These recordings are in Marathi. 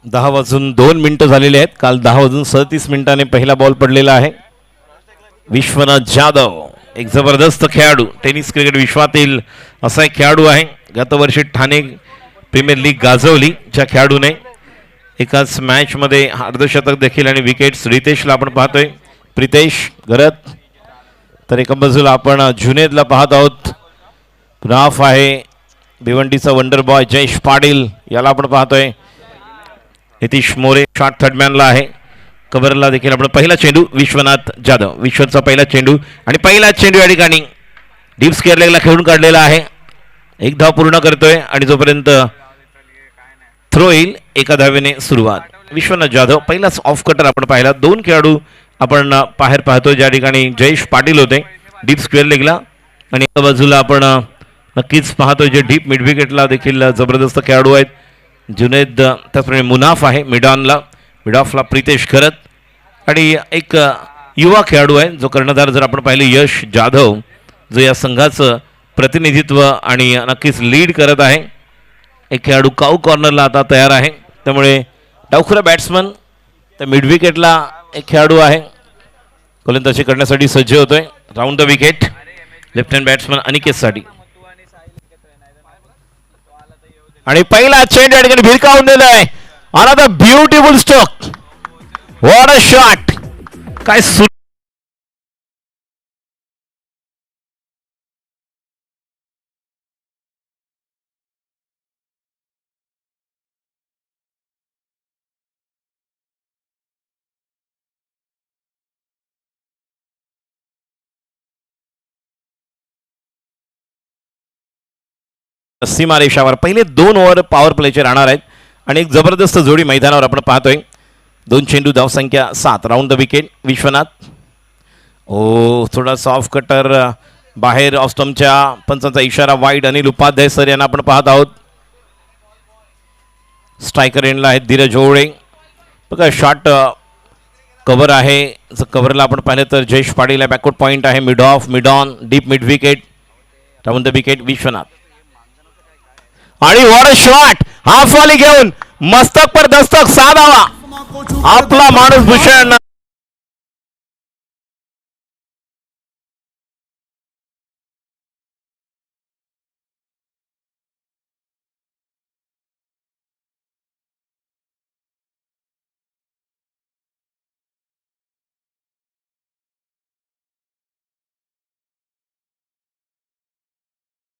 10:02 झालेले आहेत. काल 10:37 पहिला बॉल पडलेला आहे. विश्वनाथ जाधव एक जबरदस्त खेळाडू, टेनिस क्रिकेट विश्वातील असा एक खेळाडू आहे. गतवर्षी ठाणे प्रीमियर लीग गाजवली ज्या खेळाडूने. एकाच मॅच मध्ये अर्धशतक देखील आणि विकेट्स. रितेशला आपण पाहतोय, प्रितेश गरत. तर एका बाजूला आपण जुनेदला पाहत आहोत. राफ आहे भिवंडीचा वंडर बॉय. जयेश पाटील याला आपण पाहतोय. नितीश मोरे शॉट थर्डमॅनला आहे. कव्हरला देखील आपण पहिला चेंडू विश्वनाथ जाधव. विश्वचा पहिला चेंडू आणि पहिला चेंडू या ठिकाणी डीप स्क्वेअर लेगला खेळून काढलेला आहे. एक धाव पूर्ण करतोय आणि जोपर्यंत थ्रो येईल एका धावेने सुरुवात. विश्वनाथ जाधव पहिलाच ऑफ कटर आपण पाहिला. दोन खेळाडू आपण बाहेर पाहतोय, ज्या ठिकाणी जयेश पाटील होते डीप स्क्वेअर लेगला आणि एका बाजूला आपण नक्कीच पाहतोय जे डीप मिड विकेटला देखील जबरदस्त खेळाडू आहेत. जुनेद, त्याचप्रमाणे मुनाफ आहे मिडॉनला. मिडॉफला प्रितेश करत आणि एक युवा खेळाडू आहे जो कर्णधार जर आपण पाहिले यश जाधव, जो या संघाचं प्रतिनिधित्व आणि नक्कीच लीड करत आहे. एक खेळाडू काऊ कॉर्नरला आता तयार आहे. त्यामुळे डावखुरा बॅट्समन तर मिड विकेटला एक खेळाडू आहे. गोलंदाजी करण्यासाठी सज्ज होतोय. Round the wicket left hand batsman अनिकेतसाठी. आणि पहिला चेंडू या ठिकाणी भिरकावून दिलाय. Another beautiful stroke. What a shot. काय सीमारेषावर पहिले 2 ओव्हर पॉवर प्लेचे राहणार आहेत आणि एक जबरदस्त जोडी मैदानावर आपण पाहतोय. 2 चेंडू धावसंख्या 7. Round the wicket Vishwanath. थोडासा ऑफ कटर बाहेर ऑफ स्टंपच्या पंचांचा इशारा. वाईड अनिल उपाध्याय सर यांना आपण पाहत आहोत. स्ट्रायकर एंडला आहेत धीरज होळे. बघा शॉट कव्हर आहे. कव्हरला आपण पाहिलं तर जयेश पाटील आहे. बॅकवर्ड पॉईंट आहे. Mid of mid-on deep mid wicket. Round the wicket Vishwanath. आणि व्हॉट अ शॉट. हाफ वाली घेऊन मस्तक पर दस्तक साधावा आपला माणूस भूषण.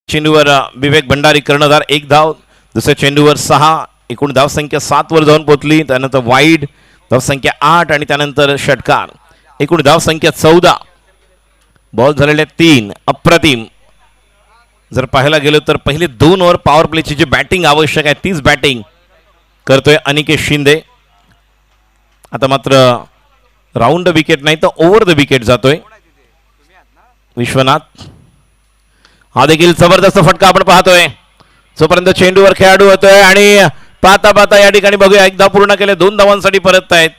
चेंडूवर विवेक भंडारी कर्णधार. एक धाव. दुसऱ्या चेंडूवर 6. एकूण धावसंख्या 7 वर जाऊन पोहोचली. त्यानंतर वाईड धावसंख्या 8 आणि त्यानंतर षटकार. एकूण धावसंख्या 14. बॉल झालेले 3. अप्रतिम. जर पाहायला गेलो तर पहिले 2 ओव्हर पॉवर प्लेची जी बॅटिंग आवश्यक आहे तीच बॅटिंग करतोय अनिकेत शिंदे. आता मात्र राऊंड द विकेट नाही तर ओव्हर द विकेट जातोय विश्वनाथ. हा देखील जबरदस्त फटका आपण पाहतोय. जोपर्यंत चेंडूवर खेळाडू होतोय आणि पाहता पाहता या ठिकाणी बघूया एकदा पूर्ण केले. 2 धावांसाठी परत आहेत.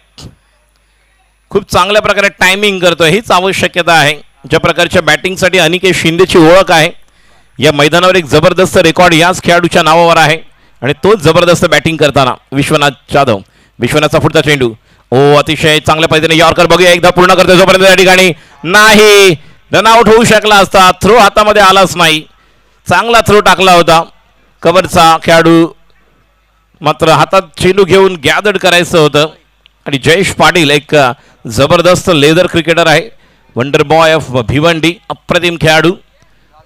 खूप चांगल्या प्रकारे टायमिंग करतोय. हीच आवश्यकता आहे. ज्या प्रकारच्या बॅटिंगसाठी अनिकेत शिंदेची ओळख आहे. या मैदानावर एक जबरदस्त रेकॉर्ड याच खेळाडूच्या नावावर आहे आणि तोच जबरदस्त बॅटिंग करताना विश्वनाथ जाधव. विश्वनाथचा पुढचा चेंडू. अतिशय चांगल्या पद्धतीने यॉर्कर बघूया एकदा पूर्ण करतोय. जोपर्यंत या ठिकाणी नाही रन आउट होऊ शकला असता. थ्रो हातामध्ये आलाच नाही. चांगला थ्रो टाकला होता कव्हरचा खेळाडू, मात्र हातात चेंडू घेऊन गॅदर्ड करायचं होतं. आणि जयेश पाटील एक जबरदस्त लेदर क्रिकेटर आहे. Wonder boy of Bhiwandi. अप्रतिम खेळाडू.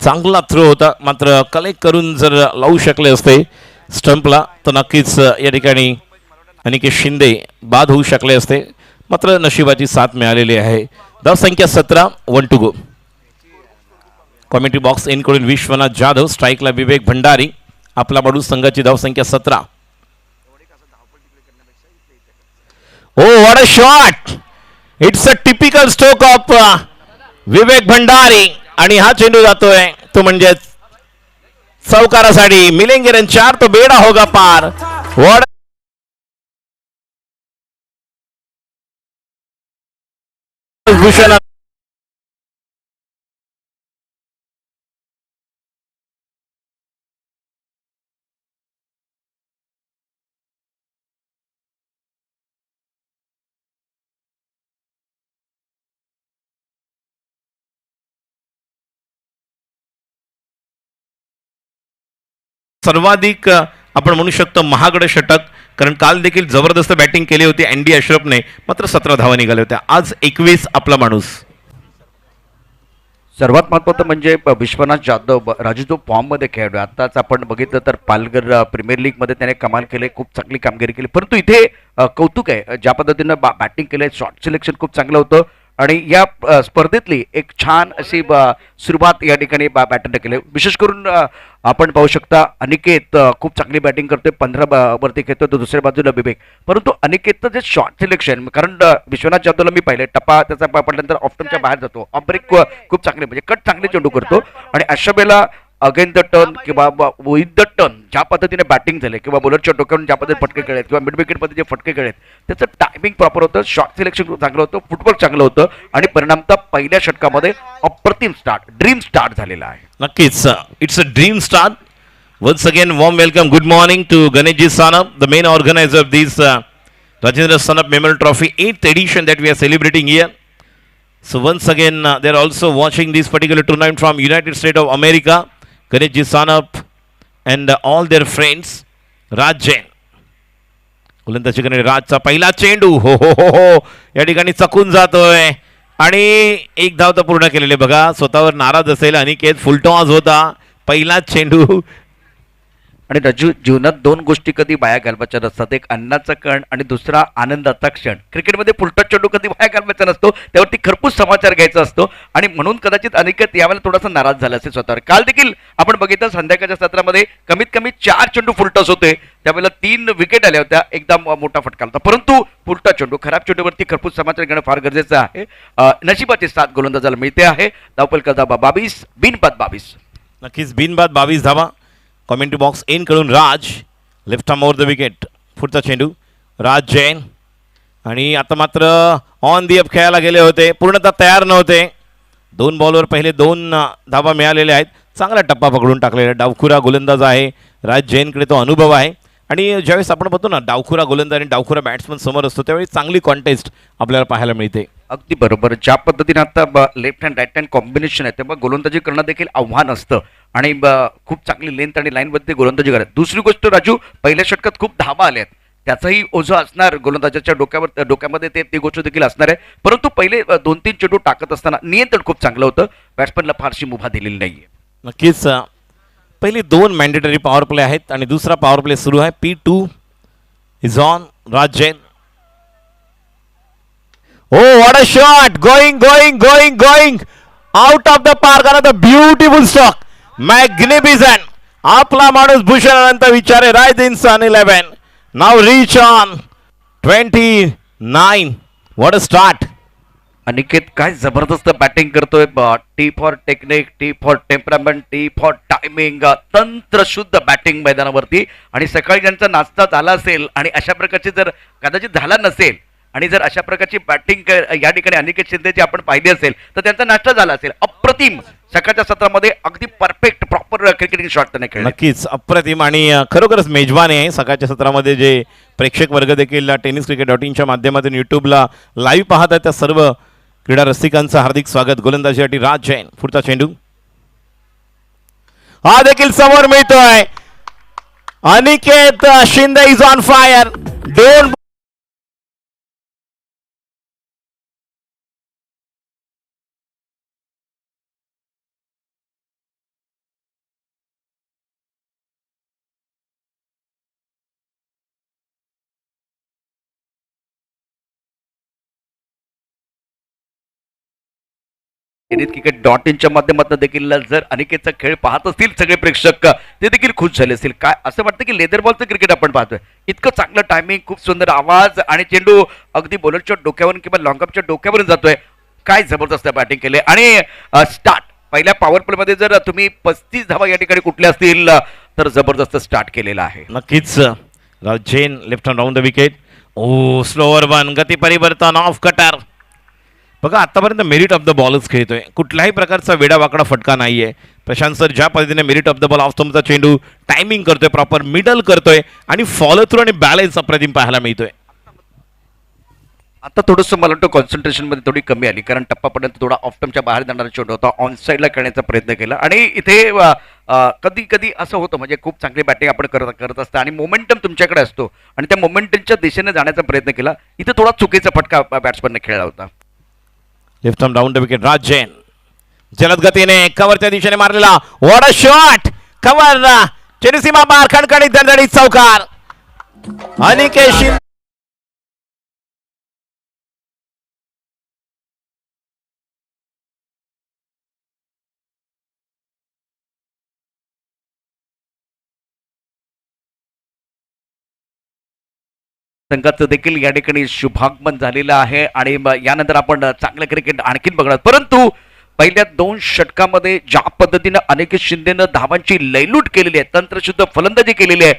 चांगला थ्रो होता, मात्र कलेक्ट करून जर लावू शकले असते स्टंपला तर नक्कीच या ठिकाणी अनिकेत शिंदे बाद होऊ शकले असते. मात्र नशिबाची साथ मिळालेली आहे. धावसंख्या 17. 1 to go. कॉमेंट्री बॉक्स इनकडून विश्वनाथ जाधव. स्ट्राईकला विवेक भंडारी. आपला बाडू संघाची धावसंख्या 17. What a shot. It's a typical stroke of Vivek Bhandari आणि हा चेंडू जातोय तो म्हणजे चौकारासाठी. मिलेंगे रन 4 तो बेडा होगा पार. व्हॉट भूषण सर्वाधिक आपण म्हणू शकतो महागडे षटक, कारण काल देखील जबरदस्त बॅटिंग केली होती अँडी अशरफने, मात्र 17 धावा निघाल्या होत्या. आज 21 आपला माणूस. सर्वात महत्त्वाचं म्हणजे विश्वनाथ जाधव राजू जो फॉर्ममध्ये खेळाडू आहे. आताच आपण बघितलं तर पालघर प्रीमियर लीगमध्ये त्याने कमाल केले, खूप चांगली कामगिरी केली. परंतु इथे कौतुक आहे ज्या पद्धतीनं बॅटिंग केलंय, शॉट सिलेक्शन खूप चांगलं होतं आणि या स्पर्धेतली एक छान अशी सुरुवात या ठिकाणी बॅटरने केली. विशेष करून आपण पाहू शकता अनिकेत खूप चांगली बॅटिंग करतोय, 15 वरती खेळतोय, तो दुसऱ्या बाजूला विवेक. परंतु अनिकेतचं जे शॉट सिलेक्शन, कारण विश्वनाथ जाधवला मी पाहिले टप्पा त्याचा पडल्यानंतर ऑफ्टनच्या बाहेर जातो, ऑब्रेक खूप चांगले म्हणजे कट चांगले चेंडू करतो आणि अशा वेळेला अगेन द टर्न किंवा विथ द टर्न ज्या पद्धतीने बॅटिंग झाले किंवा बॉलरच्या डोक्यावरून ज्या पद्धतीने फटके खेळत किंवा मिड विकेटमध्ये जे फटके खेळत त्याचं टायमिंग प्रॉपर होतं, शॉट सिलेक्शन चांगलं होतं, फुटवर्क चांगलं होतं आणि परिणामतः पहिल्या षटकामध्ये अप्रतिम स्टार्ट, ड्रीम स्टार्ट झालेला आहे. नक्कीच it's a dream start. Once again, warm welcome. Good morning to Ganeshji Sanap, the main organizer of this Rajendra Sanap Memorial Trophy 8th edition that we are celebrating here. So once again, they are also watching this particular tournament from United States of America. Ganeshji Sanap and all their friends. Raj Jain. गोलंदाजी करणारे राजचा पहिला चेंडू हो हो हो हो या ठिकाणी चकून जातोय आणि एक धाव तर पूर्ण केलेले. बघा स्वतःवर नाराज असेल अनिकेत, फुलटॉस होता पहिला चेंडू. आणि राजू, जीवनात दोन गोष्टी कधी वाया घालवायच्या नसतात, एक अन्नाचा कण आणि दुसरा आनंदाचा क्षण. क्रिकेटमध्ये फुलटॉस चेंडू कधी वाया घालवायचा नसतो, त्यावरती खरपूस समाचार घ्यायचा असतो आणि म्हणून कदाचित अनिकेत यावेळेला थोडासा नाराज झाला असेल स्वतःवर. काल देखील आपण बघितलं संध्याकाळच्या सत्रामध्ये कमीत कमी 4 चेंडू फुलटॉस होते, त्यावेळेला 3 विकेट आल्या होत्या, एकदम मोठा फटका होता. परंतु फुलटॉस चेंडू, खराब चेंडूवरती खरपूस समाचार घेणं फार गरजेचं आहे. नशिबाची साथ गोलंदाजाला मिळते आहे. धावफलक 22, बिनबाद 22. नक्कीच बिनबाद 22 धावा. कॉमेंट्री बॉक्स इन कडून Raj, left arm over the wicket. पुढचा चेंडू राज जैन आणि आता मात्र ऑन दी अप खेळायला गेले होते, पूर्णतः तयार नव्हते. 2 बॉलवर पहिले 2 धावा मिळालेल्या आहेत. चांगला टप्पा पकडून टाकलेला डावखुरा गोलंदाज आहे राज जैनकडे, तो अनुभव आहे. आणि ज्यावेळेस आपण बघतो ना डावखुरा गोलंदाज आणि डावखुरा बॅट्समन समोर असतो त्यावेळी चांगली कॉन्टेस्ट आपल्याला पाहायला मिळते. अगदी बरोबर. ज्या पद्धतीने आता left hand right hand combination आहे तेव्हा गोलंदाजी करणं देखील आव्हान असतं आणि खूप चांगली लेंथ आणि लाईनमध्ये गोलंदाजी करत. दुसरी गोष्ट राजू, पहिल्या षटकात खूप धावा आल्यात, त्याचाही ओझं असणार गोलंदाजाच्या डोक्यामध्ये ती गोष्ट देखील असणार आहे. परंतु पहिले 2-3 चेंडू टाकत असताना नियंत्रण खूप चांगलं होतं, बॅट्समनला फारशी मुभा दिलेली नाहीये. नक्कीच पहिले 2 मॅन्डेटरी पॉवर प्ले आहेत आणि दुसरा पॉवर प्ले सुरू आहे. P2 is on. Raj Jain. Oh, what a shot! Going out of the park. Another beautiful stock. Magnificent. आपला माणूस भूषण अनंत विचारे राय in 11. Now reach on 29. What a start. Aniket काय जबरदस्त बॅटिंग करतोय. T for technique, T for temperament, T for timing, तंत्रशुद्ध बॅटिंग मैदानावरती. आणि सकाळी ज्यांचा नाश्ता झाला असेल आणि अशा प्रकारचे जर कदाचित झाला नसेल आणि जर अशा प्रकारची बॅटिंग या ठिकाणी अनिकेत शिंदेची आपण पाहिली असेल तर त्यांचा नाश्ता झाला असेल. अप्रतिम सकाळच्या सत्रामध्ये अगदी परफेक्ट प्रॉपर क्रिकेटिंग शॉट त्याने खेळले. नक्कीच अप्रतिम आणि खरोखरच मेजवानी आहे सकाळच्या सत्रामध्ये. जे प्रेक्षक वर्ग देखील टेनिस क्रिकेट.inच्या माध्यमातून युट्यूबला लाईव्ह पाहत आहेत त्या सर्व क्रीडा रसिकांचं हार्दिक स्वागत. गोलंदाजीसाठी राज जैन. पुढचा चेंडू हा देखील समोर मिळतोय. Aniket Shinde is on fire. 2 क्रिकेट.inच्या माध्यमातून देखील जर अनिकेतचा खेळ पाहत असतील सगळे प्रेक्षक ते देखील खुश झाले असतील. काय असं वाटतं की लेदर बॉलचं क्रिकेट आपण पाहतोय. इतकं चांगलं टायमिंग, खूप सुंदर आवाज आणि चेंडू अगदी बॉलरच्या डोक्यावरून किंवा लॉंगअपच्या डोक्यावरून जातोय. काय जबरदस्त बॅटिंग केले आणि स्टार्ट पहिल्या पॉवर प्ले मध्ये जर तुम्ही 35 धावा या ठिकाणी कुठल्या असतील तर जबरदस्त स्टार्ट केलेला आहे. नक्कीच Raj Jain. Left hand round the wicket. Oh slower one, गती परिवर्तन, ऑफ कटर. बघा आतापर्यंत मेरिट ऑफ द बॉलच खेळतोय, कुठल्याही प्रकारचा वेडावाकडा फटका नाहीये. प्रशांत सर ज्या पद्धतीने merit of the ball of तुमचा चेंडू टायमिंग करतोय, प्रॉपर मिडल करतोय आणि फॉलो थ्रू आणि बॅलन्स अप्रतिम पाहायला मिळतोय. आता थोडंसं मला वाटतं कॉन्सन्ट्रेशन मध्ये थोडी कमी आली, कारण टप्पापर्यंत थोडा ऑफ टर्मच्या बाहेर जाणारा चेंडू होता, ऑन साईडला खेळण्याचा प्रयत्न केला आणि इथे कधी कधी असं होतं, म्हणजे खूप चांगली बॅटिंग आपण करत करत असतं आणि मोमेंटम तुमच्याकडे असतो आणि त्या मोमेंटमच्या दिशेने जाण्याचा प्रयत्न केला. इथे थोडा चुकीचा फटका बॅट्समनने खेळला होता. Left arm down the wicket. Raj Jain जलद गतीने कव्हरच्या दिशेने मारलेला व्हॉट अ शॉट. कव्हर चेंडू सीमा पार, खणखणीत दणदणीत चौकार. अनिकेत शिंदे संघाचं देखील या ठिकाणी शुभागमन झालेलं आहे आणि यानंतर आपण चांगलं क्रिकेट आणखीन बघणार. परंतु पहिल्या 2 षटकामध्ये ज्या पद्धतीनं अनिकेत शिंदेनं धावांची लयलूट केलेली आहे, तंत्रशुद्ध फलंदाजी केलेली आहे,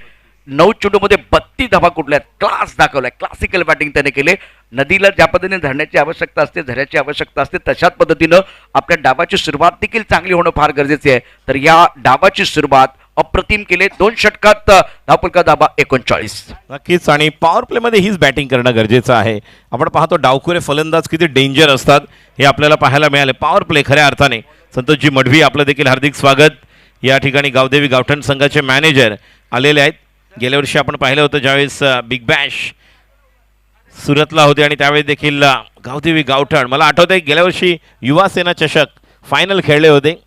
9 चेंडूमध्ये 32 धावा कुठल्या क्लास दाखवलाय, क्लासिकल बॅटिंग त्याने केले. नदीला ज्या पद्धतीने धरण्याची आवश्यकता असते, झऱ्याची आवश्यकता असते, तशाच पद्धतीनं आपल्या डावाची सुरुवात देखील चांगली होणं फार गरजेचे आहे. तर या डावाची सुरुवात अप्रतिम केले. 2 षटकात धावफलका धावा 39. नक्कीच, आणि पॉवर प्ले मध्ये हीच बॅटिंग करणं गरजेचं आहे. आपण पाहतो डावखुरे फलंदाज किती डेंजर असतात हे आपल्याला पाहायला मिळाले. पॉवर प्ले खऱ्या अर्थाने. संतोषजी मढवी आपलं देखील हार्दिक स्वागत. या ठिकाणी गावदेवी गावठण संघाचे मॅनेजर आलेले आहेत. गेल्या वर्षी आपण पाहिलं होतं ज्यावेळेस बिग बॅश सुरतला होते आणि त्यावेळेस देखील गावदेवी गावठण, मला आठवतंय गेल्या वर्षी युवा सेना चषक फायनल खेळले होते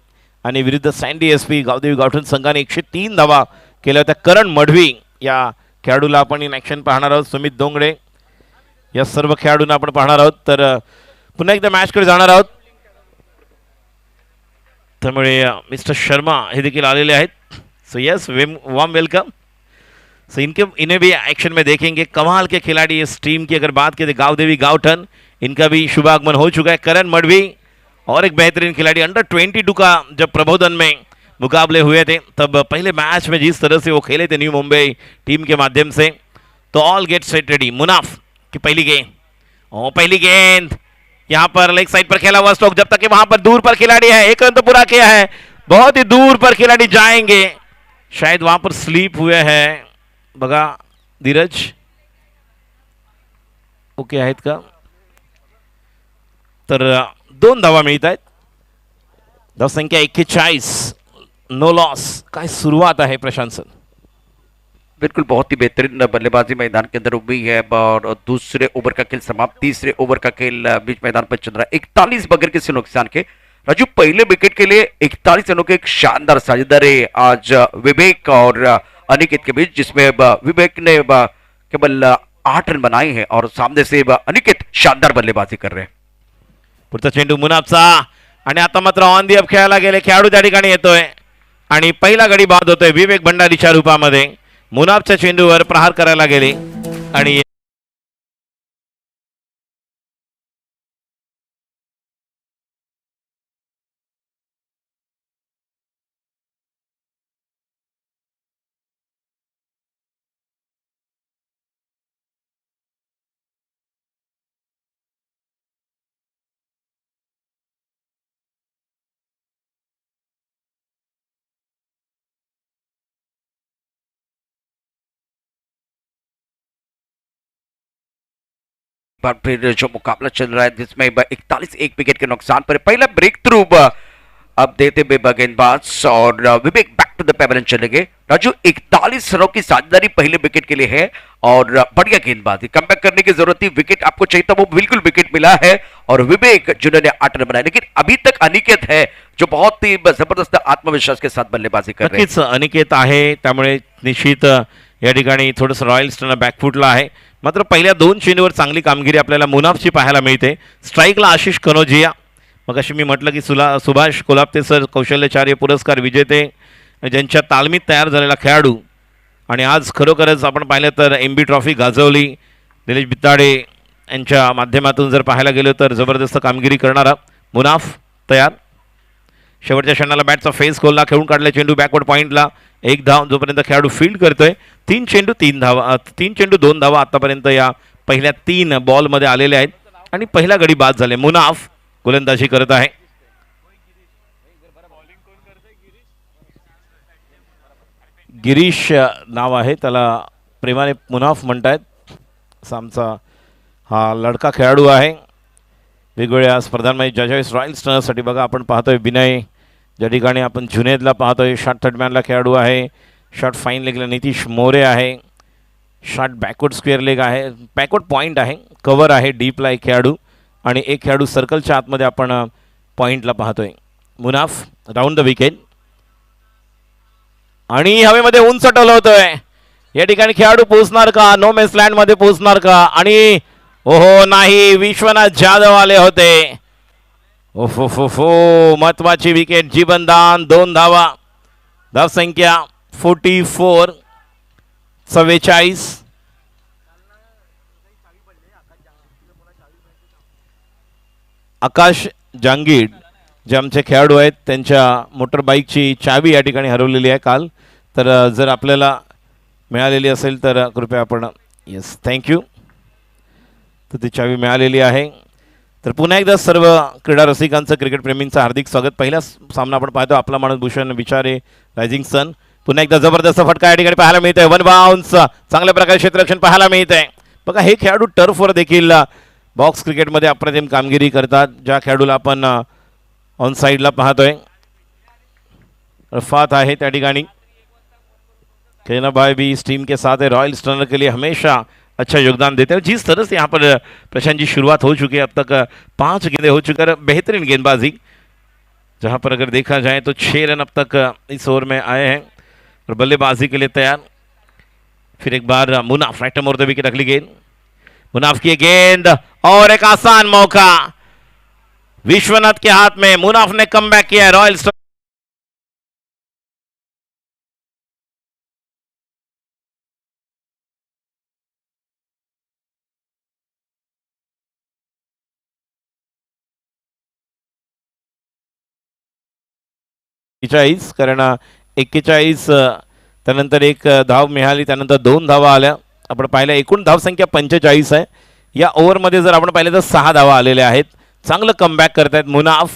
आणि विरुद्ध sandy S P Gavdevi Gavthan संघाने 103 धावा केल्या होत्या. करण मढवी या खेळाडूला आपण इन ॲक्शन पाहणार आहोत. सुमित दोंगडे या सर्व खेळाडूंना आपण पाहणार आहोत. तर पुन्हा एकदा मॅचकडे जाणार आहोत. त्यामुळे मिस्टर शर्मा हे देखील आलेले आहेत. So yes, warm welcome. So इन्हें भी एक्शन में देखेंगे. कमाल के खिलाड़ी इस टीम की अगर बात करें, गावदेवी गावठन, इनका भी शुभागमन हो चुका है. करण मढवी और एक बेहतरीन खिलाड़ी. अंडर 22 का जब प्रबोधन में मुकाबले हुए थे तब पहले मैच में जिस तरह से वो खेले थे न्यू मुंबई टीम के माध्यम से, तो all get set ready. Munaf की पहली गेंद, और पहली गेंद यहाँ पर लेग साइड पर खेला हुआ स्ट्रोक, जब तक कि वहां पर दूर पर खिलाड़ी है. एक रन तो पूरा किया है, बहुत ही दूर पर खिलाड़ी जाएंगे, शायद वहां पर स्लीप हुए हैं. बघा धीरज ओके आहेत का? तर 2 धावा मिळत आहेत. धावसंख्या 41, नो लॉस. काय सुरुवात आहे प्रशांत सर? बिल्कुल, बहुत ही बेहतरीन बल्लेबाजी मैदान के अंदर हुई है और दूसरे ओवर का खेल समाप्त. तीसरे ओवर का खेल बीच मैदान पर चल रहा है. 41 बगैर किसी नुकसान के. राजू, पहले विकेट के लिए 41 रनों के एक शानदार साझेदारी आज विवेक और अनिकेत के बीच, जिसमें विवेक ने केवल 8 रन बनाए हैं और सामने से अनिकेत शानदार बल्लेबाजी कर रहे हैं. पुढचा चेंडू मुनाफचा, आणि आता मात्र ऑन दी अप खेळायला गेले खेळाडू त्या ठिकाणी येतोय आणि पहिला गडी बाद होतोय विवेक भंडारीच्या रूपामध्ये. मुनाफच्या चेंडूवर प्रहार करायला गेले आणि पर फिर जो मुकाबला चल रहा है जिसमें 41 एक विकेट के नुकसान पर पहला ब्रेक थ्रू अब देते हुए गेंदबाज और विवेक बैक टू द पेवेलियन चलेंगे. राजू, 41 रनों की साझेदारी पहले विकेट के लिए है और बढ़िया गेंदबाजी. कमबैक करने की जरूरत थी, विकेट आपको चाहिए था, वो बिल्कुल विकेट मिला है और विवेक जिन्होंने 8 रन बनाए. लेकिन अभी तक अनिकेत है जो बहुत ही जबरदस्त आत्मविश्वास के साथ बल्लेबाजी कर रहे हैं. नक्कीच अनिकेत आहे, त्यामुळे निश्चित या ठिकाणी थोडंसं रॉयल स्टरनं बॅकफुटला आहे. मात्र पहिल्या 2 चेंडूवर चांगली कामगिरी आपल्याला मुनाफची पाहायला मिळते. स्ट्राईकला आशिष कनोजिया, मग अशी मी म्हटलं की सुभाष कोल्हापते सर कौशल्याचार्य पुरस्कार विजेते, ज्यांच्या तालमीत तयार झालेला खेळाडू, आणि आज खरोखरच आपण पाहिलं तर MB ट्रॉफी गाजवली. निलेश बित्ताडे यांच्या माध्यमातून जर पाहायला गेलो तर जबरदस्त कामगिरी करणारा मुनाफ तयार. शेवटच्या क्षणाला बॅटचा फेस खोलला, खेळून काढला चेंडू बॅकवर्ड पॉईंटला. 1 धाव जोपर्यंत खेळाडू फील्ड करतोय. 3 चेंडू 3 धावा, 3 चेंडू 2 धावा आतापर्यंत या पहिल्या 3 बॉलमध्ये आलेले आहेत आणि पहिला गडी बाद झाले. मुनाफ गोलंदाजी करत आहे. गिरीश नाव आहे, त्याला प्रेमाने मुनाफ म्हणतायत. आमचा हा लडका खेळाडू आहे. वेगवेगळ्या स्पर्धांमध्ये ज्यावेळेस रॉयल स्टर्नसाठी बघा आपण पाहतोय विनय, ज्या ठिकाणी आपण जुनेदला पाहतोय शॉट थर्डमॅनला खेळाडू आहे. शॉट फाईन लेगला नितीश मोरे आहे. शॉट बॅकवर्ड स्क्वेअर लेग आहे, बॅकवर्ड पॉईंट आहे, कव्हर आहे, डीपला एक खेळाडू आणि एक खेळाडू सर्कलच्या आतमध्ये आपण पॉईंटला पाहतोय. मुनाफ राऊंड द विकेट आणि हवेमध्ये उंच टोलवतोय. या ठिकाणी खेळाडू पोहोचणार का, नो मेस लँड मध्ये पोहोचणार का, आणि ओहो नाही, विश्वनाथ जाधव आले होते. ओफो महत्वाची विकेट, जीवनदान, 2 धावा, धावसंख्या 44 44. आकाश जांगीड जे आमचे खेळाडू आहेत त्यांच्या मोटरबाईकची चावी या ठिकाणी हरवलेली आहे काल, तर जर आपल्याला मिळालेली असेल तर कृपया आपण येस थँक्यू, तर ती चावी मिळालेली आहे. तर पुन्हा एकदा सर्व क्रीडा रसिकांचं, क्रिकेट प्रेमींचं हार्दिक स्वागत. पहिला सामना आपण पाहतो आपला माणूस भूषण विचारे रायझिंग सन. पुन्हा एकदा जबरदस्त फटका या ठिकाणी पाहायला मिळतोय. 1 बाउन्स, चांगल्या प्रकारे क्षेत्ररक्षण पाहायला मिळतंय. बघा हे खेळाडू टर्फवर देखील बॉक्स क्रिकेटमध्ये अप्रतिम कामगिरी करतात. ज्या खेळाडूला आपण ऑन साईडला पाहतोय रफात है त्या ठिकाणी. कहना भाई भी इस टीम के साथ है, रॉयल स्टर्नर के लिए हमेशा अच्छा योगदान देते हैं. जिस तरह से यहाँ पर प्रशांत जी शुरुआत हो चुकी है, अब तक 5 गेंदें हो चुकी है, बेहतरीन गेंदबाजी, जहाँ पर अगर देखा जाए तो 6 रन अब तक इस ओवर में आए हैं और बल्लेबाजी के लिए तैयार. फिर एक बार Munaf right more the wicket, अगली गेंद मुनाफ की गेंद और एक आसान मौका विश्वनाथ के हाथ में. मुनाफ ने कमबैक किया है. रॉयल स्टर्नर कारण 41 त्यानंतर एक धाव मिळाली, त्यानंतर 2 धावा आल्या. आपण पाहिलं एकूण धावसंख्या 45 आहे. या ओव्हरमध्ये जर आपण पाहिलं तर 6 धावा आलेल्या आहेत. चांगलं कमबॅक करतायत मुनाफ.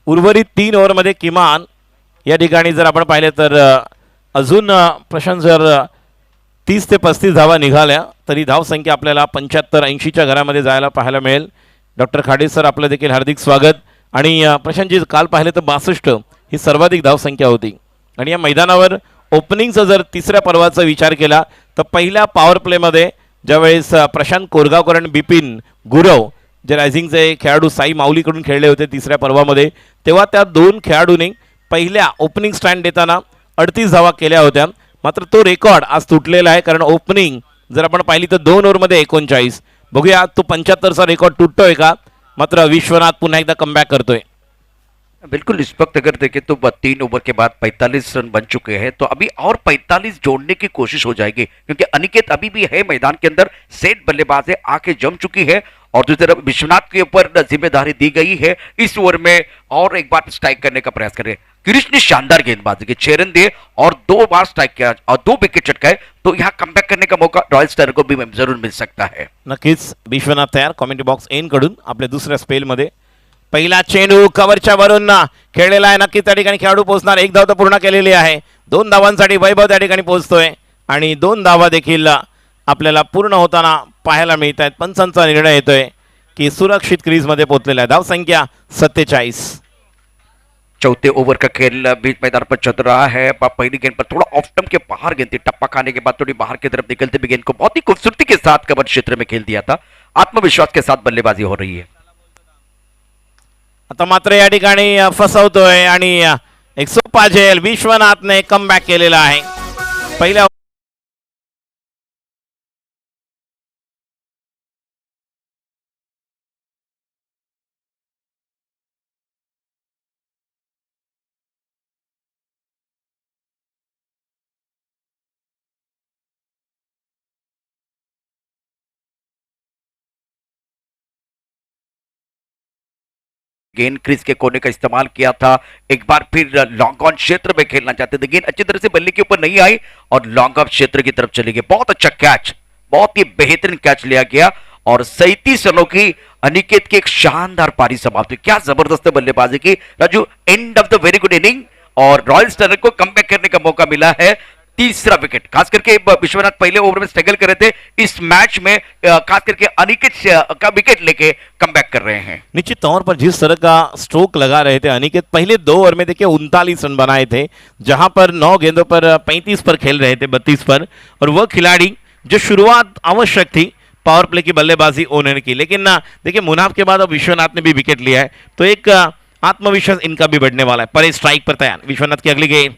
उर्वरित 3 ओव्हरमध्ये किमान या ठिकाणी जर आपण पाहिलं तर अजून प्रशांत जर 30 ते 35 धावा निघाल्या तरी धावसंख्या आपल्याला 75-80च्या घरामध्ये जायला पाहायला मिळेल. डॉक्टर खाडे सर आपलं देखील हार्दिक स्वागत. आणि प्रशांतजी काल पाहिलं तर 62 ही सर्वाधिक धावसंख्या होती. आणि या मैदानावर ओपनिंगचा जर तिसऱ्या पर्वाचा विचार केला तर पहिल्या पॉवर प्लेमध्ये ज्यावेळेस प्रशांत कोरगावकर आणि बिपिन गुरव जे रायझिंगचे खेळाडू साई माऊलीकडून खेळले होते तिसऱ्या पर्वामध्ये, तेव्हा त्या 2 खेळाडूंनी पहिल्या ओपनिंग स्टँड देताना 38 धावा केल्या होत्या. मात्र तो रेकॉर्ड आज तुटलेला आहे, कारण ओपनिंग जर आपण पाहिली तर 2 ओव्हरमध्ये 39. बघूया तो 75चा रेकॉर्ड तुटतोय का. मात्र विश्वनाथ पुन्हा एकदा कमबॅक करतोय. बिल्कुल इस वक्त अगर देखें तो 3 ओवर के बाद 45 रन बन चुके हैं, तो अभी और 45 जोड़ने की कोशिश हो जाएगी, क्योंकि अनिकेत अभी भी है मैदान के अंदर, सेट बल्लेबाज है, आके जम चुकी है और दूसरी तरफ विश्वनाथ के ऊपर जिम्मेदारी दी गई है इस ओवर में और एक बार स्ट्राइक करने का प्रयास करें. गिरीश ने शानदार गेंदबाजी की, 6 रन दिए और 2 बार स्ट्राइक किया और 2 विकेट चटकाए, तो यहाँ कमबॅक करने का मौका रॉयल स्टर्नर को भी जरूर मिल सकता है. नक्कीच विश्वनाथ तयार. कॉमेंट्री बॉक्स एन कडून आपल्या दुसऱ्या स्पेलमध्ये पहिला चेंडू कव्हरच्या वरून खेळलेला आहे. नक्की त्या ठिकाणी खेळाडू पोहोचणार. 1 धाव तर पूर्ण केलेली आहे. 2 धावांसाठी वैभव त्या ठिकाणी पोहोचतोय आणि 2 धावा देखील आपल्याला पूर्ण होताना पाहायला मिळत आहेत. पंचांचा निर्णय येतोय की सुरक्षित क्रीजमध्ये पोहोचलेला आहे. धावसंख्या 47. चौथे ओवर का खेल बीच मैदान पर चल रहा है. पहली गेंद पर थोड़ा ऑफ स्टंप के बाहर गेंद थी, टप्पा खाने के बाद थोड़ी बाहर की तरफ निकलते भी गेंद को बहुत ही खूबसूरती के साथ कवर क्षेत्र में खेल दिया था. आत्मविश्वास के साथ बल्लेबाजी हो रही है. आता मात्र या ठिकाणी फसवतोय आणि एक सोपा झेल विश्वनाथने कमबॅक केलेला आहे. पहिल्या गेंद क्रीज के कोने का इस्तेमाल किया था. एक बार फिर लॉन्ग ऑन क्षेत्र में खेलना चाहते थे. गेंद अच्छी तरह से बल्ले के ऊपर नहीं आई और लॉन्ग ऑफ क्षेत्र की तरफ चली गई. बहुत अच्छा कैच, बहुत ही बेहतरीन कैच लिया गया और 37 रनों की अनिकेत की एक शानदार पारी समाप्त हुई. क्या जबरदस्त बल्लेबाजी की Raju. End of the very good inning और रॉयल स्टर्नर को कमबैक करने का मौका मिला है. तीसरा विकेट। खास करके विश्वनाथ पहले ओवर में स्ट्रगल कर रहे थे, इस मैच में खास करके अनिकेत का विकेट लेके कमबैक कर रहे हैं। निश्चित तौर पर जिस तरह का स्ट्रोक लगा रहे थे अनिकेत, पहले 2 ओवर में देखिए 39 रन बनाए थे, जहां पर 9 गेंदों पर 35 पर खेल रहे थे, 32 पर, और वह खिलाड़ी जो शुरुआत आवश्यक थी पावर प्ले की बल्लेबाजी होने की, लेकिन देखिए मुनाफ के बाद अब विश्वनाथ ने भी विकेट लिया है, तो एक आत्मविश्वास इनका भी बढ़ने वाला है। परेश स्ट्राइक पर तैयार, विश्वनाथ की अगली गेंद,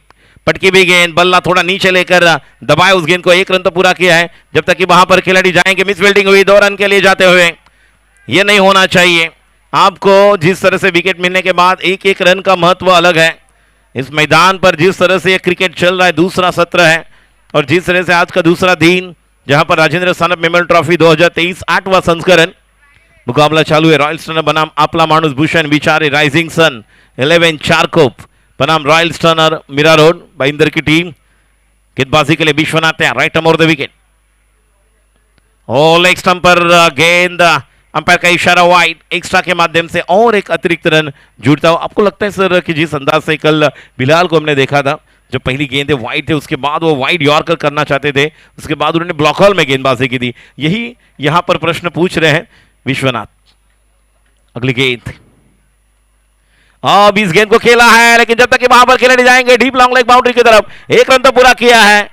पटकी भी गेंद, बल्ला थोड़ा नीचे लेकर दबाए उस गेंद को, 1 रन तो पूरा किया है, जब तक कि वहां पर खिलाड़ी जाएंगे। मिस फील्डिंग हुई 2 रन के लिए जाते हुए, यह नहीं होना चाहिए। आपको जिस तरह से विकेट मिलने के बाद एक एक रन का महत्व अलग है। इस मैदान पर जिस तरह से क्रिकेट चल रहा है, दूसरा सत्र है, और जिस तरह से आज का दूसरा दिन, जहां पर राजेंद्र सानप मेमोरियल ट्रॉफी 2023 8वां संस्करण मुकाबला चालू है। रॉयल स्टनर बनाम आपला माणूस भूषण विचारे, राइजिंग सन 11 चारकोप बनाम Royal Stunner Mira Road, Bhayandar की टीम। गेंदबाजी के लिए विश्वनाथ तैयार, राइट अमोर द विकेट, और लेग स्टंप पर गेंद, अंपायर का इशारा वाइड, एक्स्ट्रा के माध्यम से और एक अतिरिक्त रन जुड़ता हुआ। आपको लगता है सर कि जिस अंदाज से कल बिलाल को हमने देखा था, जब पहली गेंद वाइड थे, उसके बाद वो वाइड यॉर्कर करना चाहते थे, उसके बाद उन्होंने ब्लॉक हॉल में गेंदबाजी की थी, यही यहां पर प्रश्न पूछ रहे हैं विश्वनाथ। अगली गेंद, अब इस गेंद को खेला है, लेकिन जब तक कि वहां पर खिलाड़ी जाएंगे डीप लॉन्ग लेग बाउंड्री की तरफ, 1 रन तो पूरा किया है,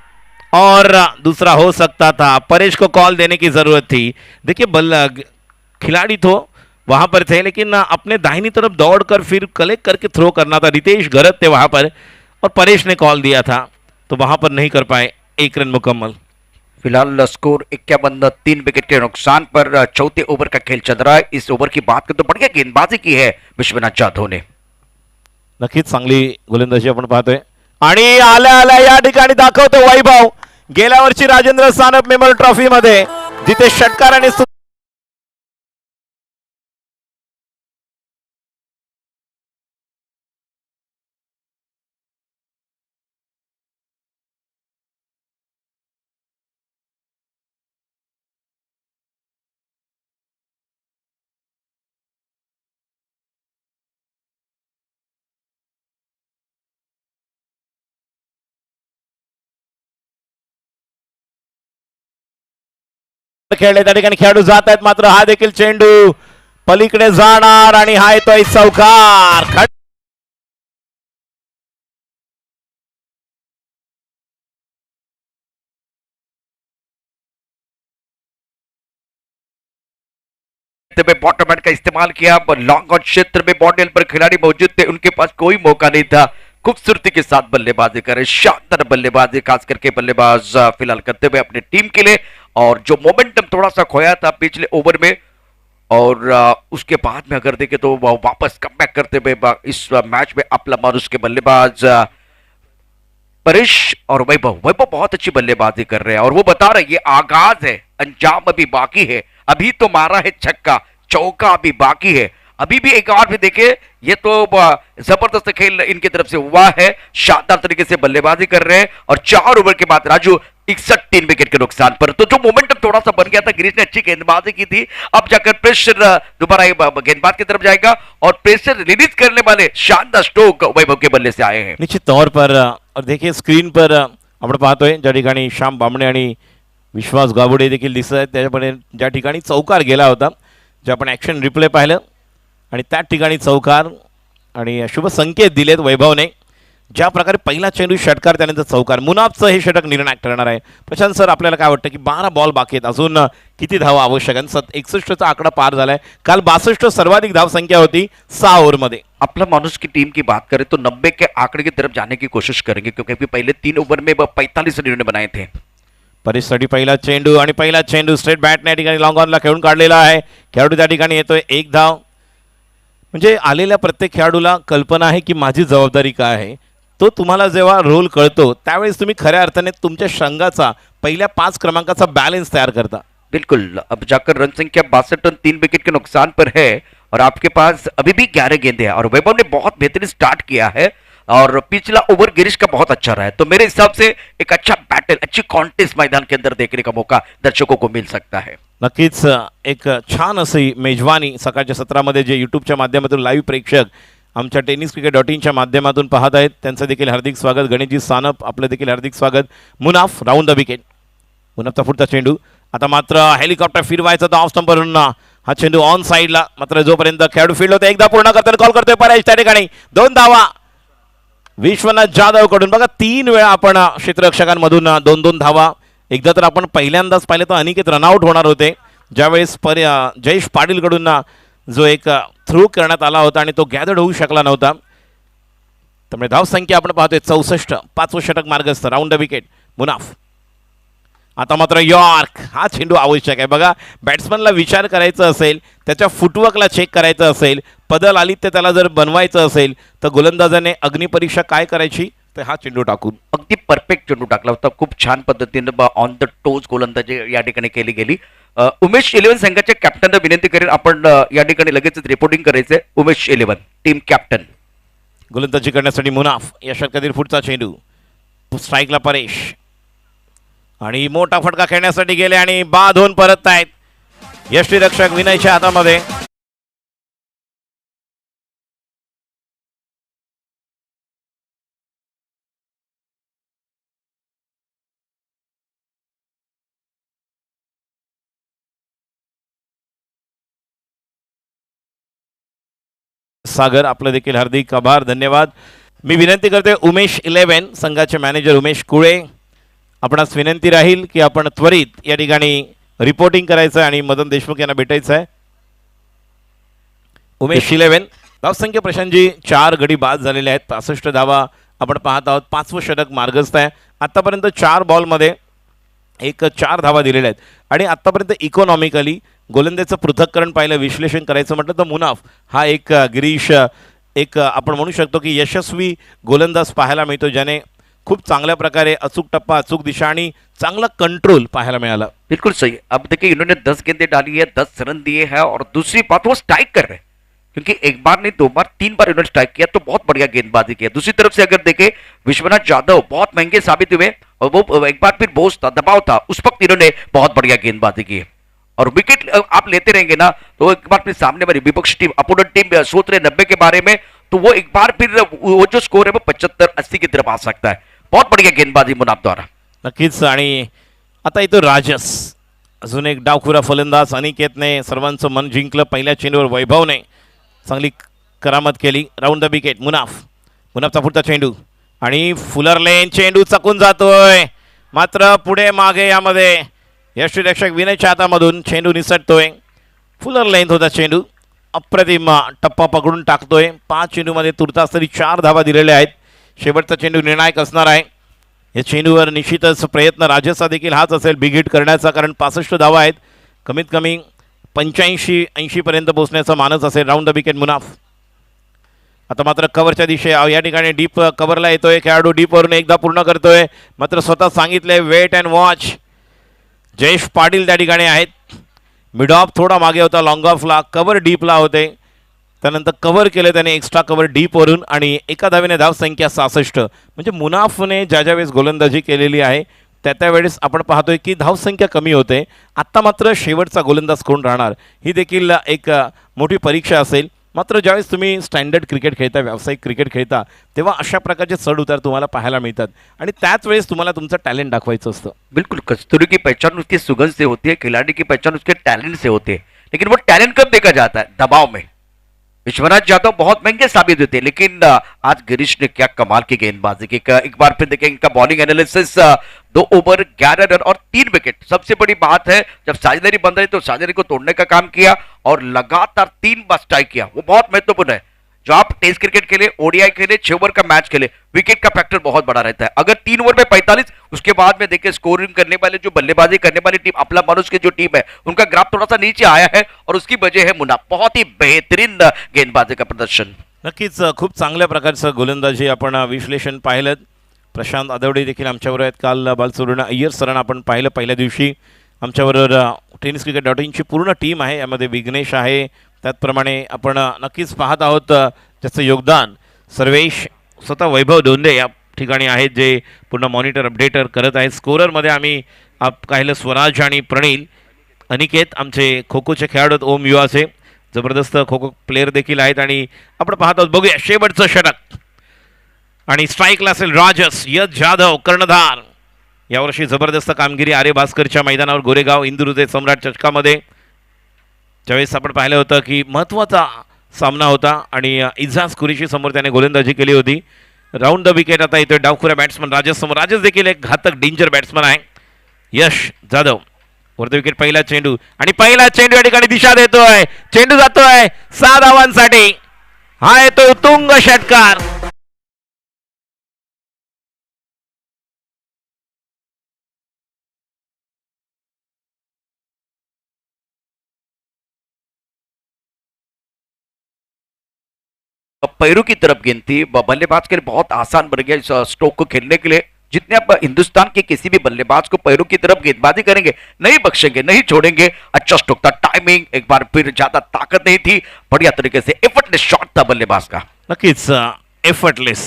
और दूसरा हो सकता था। परेश को कॉल देने की जरूरत थी। देखिए खिलाड़ी तो वहां पर थे, लेकिन अपने दाहिनी तरफ दौड़कर फिर कलेक्ट करके थ्रो करना था। रितेश गरत थे वहां पर, और परेश ने कॉल दिया था, तो वहां पर नहीं कर पाए। 1 रन मुकम्मल। फिलहाल स्कोर 51, 3 विकेट के नुकसान पर चौथे ओव्हर का खेल चल रहा है। इस ओव्हर की बात करें तो बढ़िया गेंदबाजी की है विश्वनाथ जाधव ने। नक्कीच चांगली गोलंदाजी आपण पाहतोय, आणि आल्या आल्या या ठिकाणी दाखवतो वैभव गेल्या वर्षी राजेंद्र सानप मेमोरियल ट्रॉफी मध्ये, जिथे षटकाराने खेळले, त्या ठिकाणी खेळाडू जात आहेत, मात्र हा देखील चेंडू पलीकडे जाणार, आणि हा येतोय चौकार। में बॉटम हैंड का इस्तेमाल किया, लॉन्ग ऑन क्षेत्र में बॉटल पर खिलाड़ी मौजूद थे, उनके पास कोई मौका नहीं था। खूबसूरती के साथ बल्लेबाजी करे, शानदार बल्लेबाजी खास करके बल्लेबाज फिलहाल करते हुए अपनी टीम के लिए, और जो मोमेंटम थोड़ा सा खोया था पिछले ओवर में, और उसके बाद में अगर देखें तो वापस कमबैक करते हुए इस मैच में आपला माणूस के बल्लेबाज परेश और वैभव बहुत अच्छी बल्लेबाजी कर रहे हैं, और वो बता रहे ये आगाज है, अंजाम अभी बाकी है। अभी तो मारा है छक्का, चौका अभी बाकी है, अभी भी एक और भी देखे, ये तो जबरदस्त खेल इनकी तरफ से हुआ है। शानदार तरीके से बल्लेबाजी कर रहे हैं, और 4 ओवर के बाद राजू 61, 3 विकेट के नुकसान पर। तो जो मोमेंटम थोड़ा सा बन गया था, गिरीश ने अच्छी गेंदबाजी की थी, अब जाकर प्रेशर दोबारा गेंदबाज की तरफ जाएगा, और प्रेशर रिलीज करने वाले शानदार स्ट्रोक वैभव के बल्ले से आए हैं। निश्चित तौर पर, और देखिए स्क्रीन पर आपण पाहतोय ज्या ठिकाणी श्याम बामणे आणि विश्वास गावडे देखील दिसत आहेत, त्याच्याकडे ज्या ठिकाणी चौकार गेला होता, जे आपण ॲक्शन रिप्ले पाहिलं, आणि त्या ठिकाणी चौकार आणि शुभ संकेत दिलेत वैभवने। ज्या प्रकारे पहिला चेंडू षटकार, त्यानंतर चौकार, मुनाफचं हे षटक निर्णायक ठरणार आहे। प्रशांत सर, आपल्याला काय वाटतं की 12 बॉल बाकी आहेत, अजून किती धावा आवश्यक आहे? 61चा आकडा पार झालाय, काल 62 सर्वाधिक धाव संख्या होती 6 ओव्हरमध्ये। अपना मानुष की टीम की बात करें तो 90 के आंकड़े की तरफ जाने की कोशिश करेंगे, क्योंकि अभी पहले 3 ओवर में 45 रन इन्होंने बनाए थे। परेशसाठी पहिला चेंडू, आणि पहिला चेंडू स्ट्रेट बॅटने या ठिकाणी लॉंग ऑनला खेळून काढलेला आहे। खेळाडू त्या ठिकाणी येतोय 1 धाव। म्हणजे आलेल्या प्रत्येक खेळाडूला कल्पना आहे की माझी जबाबदारी काय आहे। तो तुम्हाला जेव्हा रोल कळतो त्यावेळेस तुम्ही खऱ्या अर्थाने तुमच्या संघाचा पहिल्या 5 क्रमांकाचा बॅलन्स तयार करता। बिल्कुल, अब जाकर रन संख्या 62 रन 3 विकेट के नुकसान पर है, और आपके पास अभी भी 11 गेंदें हैं, और वैभव ने बहुत बेहतरीन स्टार्ट किया है, और पिछला ओवर गिरीश का बहुत अच्छा रहा है। तो मेरे हिसाब से एक अच्छा बैटल, अच्छी कॉन्टेस्ट मैदान के अंदर देखने का मौका दर्शकों को मिल सकता है। नक्कीच एक छान अशी मेजवानी सकाळच्या सत्रामध्ये जे यूट्यूबच्या माध्यमातून लाईव्ह प्रेक्षक आमच्या टेनिस क्रिकेट .inच्या माध्यमातून पाहत आहेत त्यांचं देखील हार्दिक स्वागत. गणेशजी सानप आपलं देखील हार्दिक स्वागत. Munaf round the wicket. मुनाफचा पुढचा चेंडू आता मात्र हेलिकॉप्टर फिरवायचं तर ऑफ स्टंपवरून हा चेंडू ऑन साईडला. मात्र जोपर्यंत खेळाडू फील्ड होते एकदा पूर्ण करताना कॉल करतोय परेश त्या ठिकाणी 2 धावा विश्वनाथ जाधव कडून. बघा 3 वेळा आपण क्षेत्ररक्षकांमधून 2-2 धावा. एकदा तर आपण पहिल्यांदाच पाहिलं तर अनिकेत रनआउट होणार होते ज्यावेळेस जयेश पाटील कडून जो एक थ्रू करण्यात आला होता आणि तो गॅदर्ड होऊ शकला नव्हता. त्यामुळे धावसंख्या आपण पाहतोय 64. 5वं षटक मार्गस्थ. Round the wicket Munaf. आता मात्र यॉर्क हा चेंडू आवश्यक आहे. बघा बॅट्समनला विचार करायचा असेल, त्याच्या फुटवर्कला चेक करायचं असेल, पदल आलित्य त्याला जर बनवायचं असेल तर गोलंदाजाने अग्निपरीक्षा काय करायची तर हा चेंडू टाकून अगदी परफेक्ट चेंडू टाकला होता. खूप छान पद्धतीने ऑन द टोज गोलंदाजी या ठिकाणी केली गेली. उमेश 11 संघाच्या कॅप्टनला विनंती करेन आपण या ठिकाणी लगेच रिपोर्टिंग करायचंय. Umesh 11 team captain. गोलंदाजी करण्यासाठी मुनाफ. या षटकातील पुढचा चेंडू स्ट्राईकला परेश आणि मोठा फटका खेळण्यासाठी गेले आणि बाद होऊन परत आहेत. यष्टीरक्षक विनयच्या हातामध्ये. सागर आपलं देखील हार्दिक आभार धन्यवाद. मी विनंती करते उमेश 11 संघाचे मॅनेजर उमेश कुळे आपणास विनंती राहील की आपण त्वरित या ठिकाणी रिपोर्टिंग करायचं आणि मदन देशमुख यांना भेटायचं आहे. उमेश 11 धावसंख्या प्रशांतजी 4 गडी बाद झालेले आहेत. 65 धावा आपण पाहत आहोत. 5वं षटक मार्गस्थ आहे. आतापर्यंत 4 बॉलमध्ये 4 धावा दिलेल्या आहेत आणि आतापर्यंत इकॉनॉमिकली गोलंदाजाचं पृथक्करण पाहिलं, विश्लेषण करायचं म्हटलं तर मुनाफ हा एक गिरीश आपण म्हणू शकतो की यशस्वी गोलंदाज पाहायला मिळतो ज्याने खूप चांगल्या प्रकारे अचूक टप्पा, अचूक दिशा आणि चांगला कंट्रोल पाहायला मिळाला. बिल्कुल सही. अब देखिए इन्होंने 10 गेंदें डाली है, 10 रन दिए हैं और दूसरी बात वो स्ट्राइक कर रहे हैं क्योंकि एक बार नहीं 2 बार 3 बार इन्होंने स्ट्राइक किया तो बहुत बढ़िया गेंदबाजी किया. दूसरी तरफ से अगर देखें विश्वनाथ जाधव बहुत महंगे साबित हुए और वो एक बार फिर बोझ था, दबाव था, उस वक्त इन्होंने बहुत बढ़िया गेंदबाजी की और विकेट आप लेते रहेंगे ना तो एक बार फिर सामने वाली विपक्ष टीम अपोनेंट टीम सोच रहे 90 के बारे में तो वो एक बार फिर वो जो स्कोर है वो 75-80 की तरफ आ सकता है. बहुत बढ़िया गेंदबाजी मुनाफ द्वारा. नक्कीच. आणि आता येतो राजस अजून एक डावखुरा फलंदाज. अनिकेतने सर्वांचं मन जिंकलं. पहिल्या चेंडूवर वैभवने चांगली करामत केली. राऊंड द विकेट मुनाफचा पुढचा चेंडू आणि फुलर लेन चेंडू चकून जातोय. मात्र पुढे मागे यामध्ये यष्टीरक्षक विनयच्या हातामधून चेंडू निसटतोय. फुलर लेंथ होता चेंडू. अप्रतिम टप्पा पकडून टाकतोय. 5 चेंडूमध्ये तुर्तास तरी 4 धावा दिलेल्या आहेत. शेवटचा चेंडू निर्णायक असणार आहे. या चेंडूवर निश्चितच प्रयत्न राजसचा देखील हाच असेल बिग हिट करण्याचा, कारण 65 धावा आहेत. कमीत कमी 85-80 पर्यंत पोहोचण्याचा मानस असेल. Round the wicket Munaf. आता मात्र कव्हरच्या दिशे या ठिकाणी डीप कव्हरला येतोय खेळाडू. डीपवरून एकदा पूर्ण करतोय. मात्र स्वतः सांगितले wait and watch. Jayesh Patil त्या ठिकाणी आहेत. मिड ऑफ थोडा मागे होता लॉंग ऑफला. कव्हर डीपला होते. त्यानंतर कव्हर केले त्याने एक्स्ट्रा कव्हर डीपवरून आणि एका धावेने धावसंख्या 66. म्हणजे मुनाफने ज्या वेळेस गोलंदाजी केलेली आहे त्यावेळेस आपण पाहतोय की धावसंख्या कमी होते. आत्ता मात्र शेवटचा गोलंदाज कोण राहणार ही देखील एक मोठी परीक्षा असेल. मात्र ज्यावेळेस तुम्ही स्टँडर्ड क्रिकेट खेळता, व्यावसायिक क्रिकेट खेळता, तेव्हा अशा प्रकारचे चढ उतार तुम्हाला पाहायला मिळतात आणि त्याच वेळेस तुम्हाला तुमचं टॅलेंट दाखवायचं असतं. बिल्कुल. कस्तूरी की पहचान उसकी सुगंध से होती है, खिलाड़ी की पहचान उसके टैलेंट से होती है. लेकिन वो टैलेंट कब देखा जाता है? दबाव में. विश्वनाथ जाधव बहुत महंगे साबित होते हैं लेकिन आज गिरीश ने क्या कमाल की गेंदबाजी की. एक बार फिर देखें इनका बॉलिंग एनालिसिस. 2 ओवर 11 रन और 3 विकेट. सबसे बड़ी बात है जब साझेदारी बन रही तो साझेदारी को तोड़ने का काम किया और लगातार 3 बार स्ट्राइक किया. वो बहुत महत्वपूर्ण है. जो आप टेस्ट क्रिकेट खेले, ओडीआई खेले, 6 ओवर का मैच खेले, विकेट का फैक्टर बहुत बड़ा रहता है. अगर 3 ओवर में 45 उसके बाद में देखिए स्कोरिंग करने वाले जो बल्लेबाजी करने वाली टीम अपना मानुष की जो टीम है उनका ग्राफ थोड़ा सा नीचे आया है और उसकी वजह है मुनाफ. बहुत ही बेहतरीन गेंदबाजी का प्रदर्शन. नक्कीच खूप चांगल्या प्रकारचं गोलंदाजी आपण विश्लेषण पाहिलं. प्रशांत आदवडे देखील आमच्याबरोबर आहेत. काल बालसुवर्ण अय्यर सरांना आपण पाहिलं पहिल्या दिवशी. आमच्याबरोबर टेनिस क्रिकेट .inची पूर्ण टीम आहे. यामध्ये विघ्नेश आहे. त्याचप्रमाणे आपण नक्कीच पाहत आहोत त्याचं योगदान सर्वेश, स्वतः वैभव दोंदे या ठिकाणी आहेत जे पूर्ण मॉनिटर अपडेटर करत आहेत. स्कोररमध्ये आम्ही पाहिलं स्वराज आणि प्रणील. अनिकेत आमचे खो खोचे खेळाडू ओम युवाचे. जबरदस्त खो खो प्लेअर देखील आहेत आणि आपण पाहत आहोत. बघूया शेवटचं षटक आणि स्ट्राईकला असेल राजस. यश जाधव कर्णधार. यावर्षी जबरदस्त कामगिरी आर्य भास्करच्या मैदानावर गोरेगाव इंदुरुजे सम्राट चषकामध्ये ज्यावेळेस आपण पाहिलं होतं की महत्त्वाचा सामना होता आणि इजाज कुरेशी समोर त्याने गोलंदाजी केली होती. राऊंड द विकेट आता येतोय डावखुऱ्या बॅट्समन राजस समोर. राजस देखील एक घातक डेंजर बॅट्समन आहे. यश जाधव वर द विकेट. पहिला चेंडू आणि पहिला चेंडू या ठिकाणी दिशा देतोय. चेंडू जातोय 6 धावांसाठी. हा येतोय उत्तुंग षटकार. पैरू की तरफ गेंद थी। बल्लेबाज के लिए बहुत आसान बन गया इस स्ट्रोक को खेलने के लिए। जितने आप हिंदुस्तान के किसी भी बल्लेबाज को पैरों की तरफ गेंदबाजी करेंगे, नहीं बख्शेंगे, नहीं छोड़ेंगे। अच्छा स्ट्रोक था, टाइमिंग एक बार फिर ज्यादा ताकत नहीं थी, बढ़िया तरीके से एफर्टलेस शॉट था बल्लेबाज का। नक्कीच एफर्टलेस.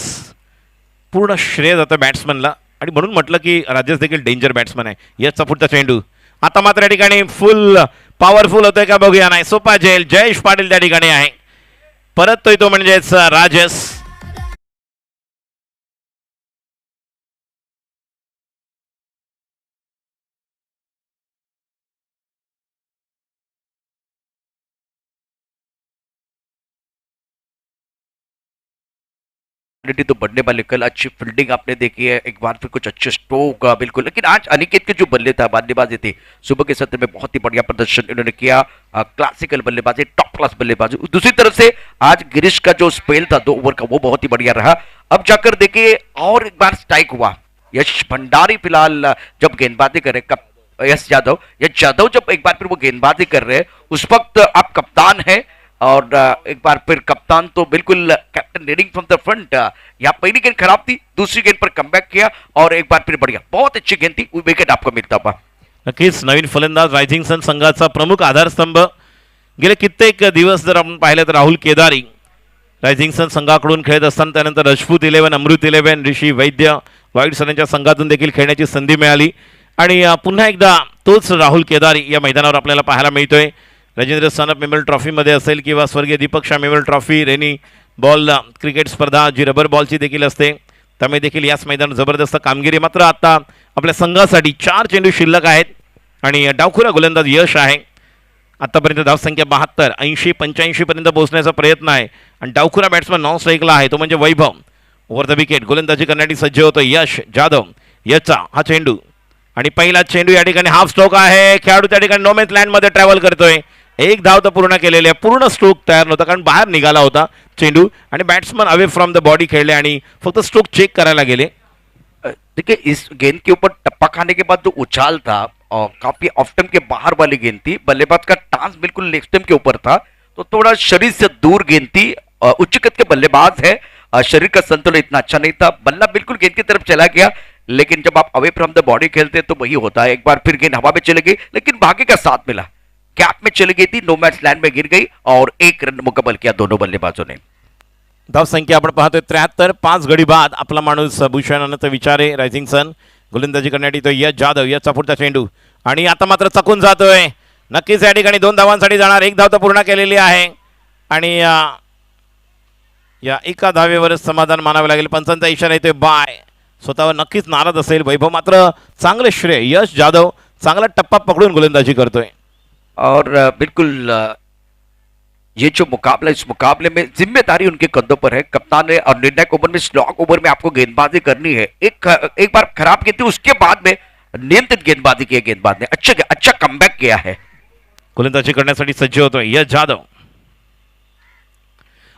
पूर्ण श्रेय जातं बॅट्समनला आणि म्हणून म्हटलं की राजेश देखील डेंजर बॅट्समन आहे. यशचा पुढचा चेंडू आता मात्र या ठिकाणी फुल पॉवरफुल होतोय का बघूया. नाही, सोपा झेल. जयेश पाटील त्या ठिकाणी आहे. परत तो म्हणजेच राजेश. तो बढ़ने वाले कल अच्छी फील्डिंग आपने देखी है, एक बार फिर कुछ अच्छे स्ट्रोक बिल्कुल। लेकिन आज अनिकेत के जो बल्ले था, बल्लेबाजी थी, सुबह के सत्र में बहुत ही बढ़िया प्रदर्शन इन्होंने किया। क्लासिकल बल्लेबाजी, टॉप क्लास बल्लेबाजी। दूसरी तरफ से आज गिरीश का जो स्पेल था 2 ओवर का, वो बहुत ही बढ़िया रहा। अब जाकर देखिए और एक बार स्ट्राइक हुआ। यश भंडारी फिलहाल जब गेंदबाजी करे, यश यादव जब एक बार फिर वो गेंदबाजी कर रहे हैं, उस वक्त आप कप्तान है और एक बार फिर कप्तान तो बिल्कुल captain leading from the front. यहाँ पहली गेंद खराब थी, दूसरी गेंद पर कमबॅक किया और एक बार फिर बढ़िया, बहुत अच्छी गेंद थी, विकेट आपको मिलता हुआ। नक्कीच नवीन फलंदाज रायझिंग सन संघाचा प्रमुख आधारस्तंभ. गेले कित्येक दिवस जर आपण पाहिलं तर राहुल केदारी रायझिंग सन संघाकडून खेळत असताना, त्यानंतर राजपूत 11, अमृत 11, ऋषी वैद्य व्हाईट सनच्या संघातून देखील खेळण्याची संधी मिळाली आणि पुन्हा एकदा तोच राहुल केदारी या मैदानावर आपल्याला पाहायला मिळतोय. राजेंद्र सानप मेमोरियल ट्रॉफीमध्ये असेल किंवा स्वर्गीय Deepak Shah memorial trophy, rainy ball cricket स्पर्धा जी रबर बॉलची देखील असते, त्यामुळे देखील याच मैदानात जबरदस्त कामगिरी. मात्र आता आपल्या संघासाठी 4 चेंडू शिल्लक आहेत आणि डावखुरा गोलंदाज यश आहे. आतापर्यंत धावसंख्या 72, 80, 85 पर्यंत पोहोचण्याचा प्रयत्न आहे आणि डावखुरा बॅट्समन नॉन स्ट्राईकला आहे, तो म्हणजे वैभव. ओव्हर द विकेट गोलंदाजी करण्यासाठी सज्ज होतो यश जाधव. यशचा हा चेंडू आणि पहिला चेंडू या ठिकाणी हाफ स्ट्रोक आहे. खेळाडू त्या ठिकाणी नोमॅन्स लँडमध्ये ट्रॅव्हल करतोय. एक धाव तर पूर्ण केलेली आहे. पूर्ण स्ट्रोक तयार नव्हता कारण बाहेर निघाला होता चेंडू आणि batsman away from the body खेळले आणि फक्त स्ट्रोक चेक करायला गेले. देखिए इस गेंद के ऊपर टप्पा खाने के बाद जो उछाल था और काफी ऑफ स्टंप के बाहर वाली गेंद थी, बल्लेबाज का टांस बिल्कुल लेग स्टंप के ऊपर था, तो थोड़ा शरीर से दूर गेंद थी। उच्च कद के बल्लेबाज है, शरीर का संतुलन इतना अच्छा नहीं था, बल्ला बिल्कुल गेंद की तरफ चला गया। लेकिन जब आप अवे फ्रॉम द बॉडी खेलते तो वही होता है, एक बार फिर गेंद हवा में चली गई लेकिन भाग्य का साथ मिला, गैप में चली गई थी, नो मैच लैंड में गिर गई और 1 रन मुकम्मल किया दोनों बल्लेबाजों ने। धाव संख्या आपण पाहतोय 73. 5 गडी बाद आपला माणूस भूषण अनंत विचारे रायझिंग सन गोलंदाजी करण्यासाठी तो यश जाधव. याचा पुढचा चेंडू आणि आता मात्र चकून जातोय. नक्कीच या ठिकाणी 2 धावांसाठी जाणार. 1 धाव तर पूर्ण केलेली आहे आणि या एका धावेवरच समाधान मानावे लागेल. पंचांचा इशारा येतोय बाय. स्वतःवर नक्कीच नाराज असेल वैभव, मात्र चांगले श्रेय यश जाधव. चांगला टप्पा पकडून गोलंदाजी करतोय और बिल्कुल ये जो मुकाबला, इस मुकाबले में जिम्मेदारी उनके कंधों पर है। कप्तान ने और निर्णायक ओवर में, स्लॉग ओवर में आपको गेंदबाजी करनी है। एक बार खराब गेंद थी, उसके बाद में नियंत्रित गेंदबाजी की गेंदबाज ने अच्छा कमबॅक किया है। गोलंदाजी करण्यासाठी सज्ज होतोय यश जाधव.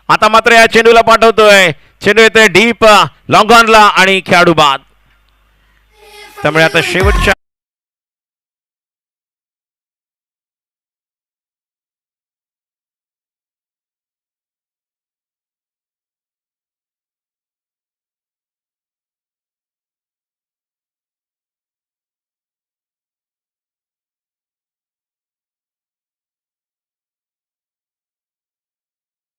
आता मात्र या चेंडूला पाठवतोय. चेंडू येतोय डीप लॉंग ऑनला आणि खेळाडू बाद. त्यामुळे आता शेवटच्या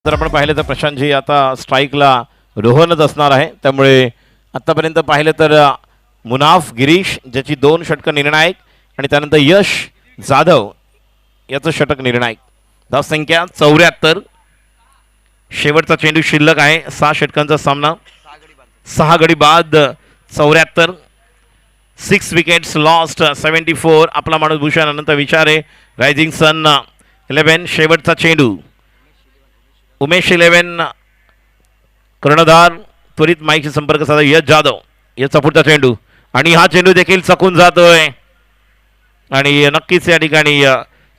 जर आपण पाहिलं तर प्रशांतजी आता स्ट्राईकला रोहनच असणार आहे. त्यामुळे आतापर्यंत पाहिलं तर मुनाफ गिरीश ज्याची 2 षटकं निर्णायक आणि त्यानंतर यश जाधव याचं षटक निर्णायक. धावसंख्या 74. शेवटचा चेंडू शिल्लक आहे. 6 षटकांचा सामना. 6 गडी बाद. 74. 6 विकेट्स लॉस्ट. 74. आपला माणूस भूषण अनंत विचारे. Rising sun 11. शेवटचा चेंडू. उमेश 11. कर्णधार त्वरित माईकशी संपर्क साधा. यश जाधव याचा पुढचा चेंडू आणि हा चेंडू देखील चकून जातोय आणि नक्कीच या ठिकाणी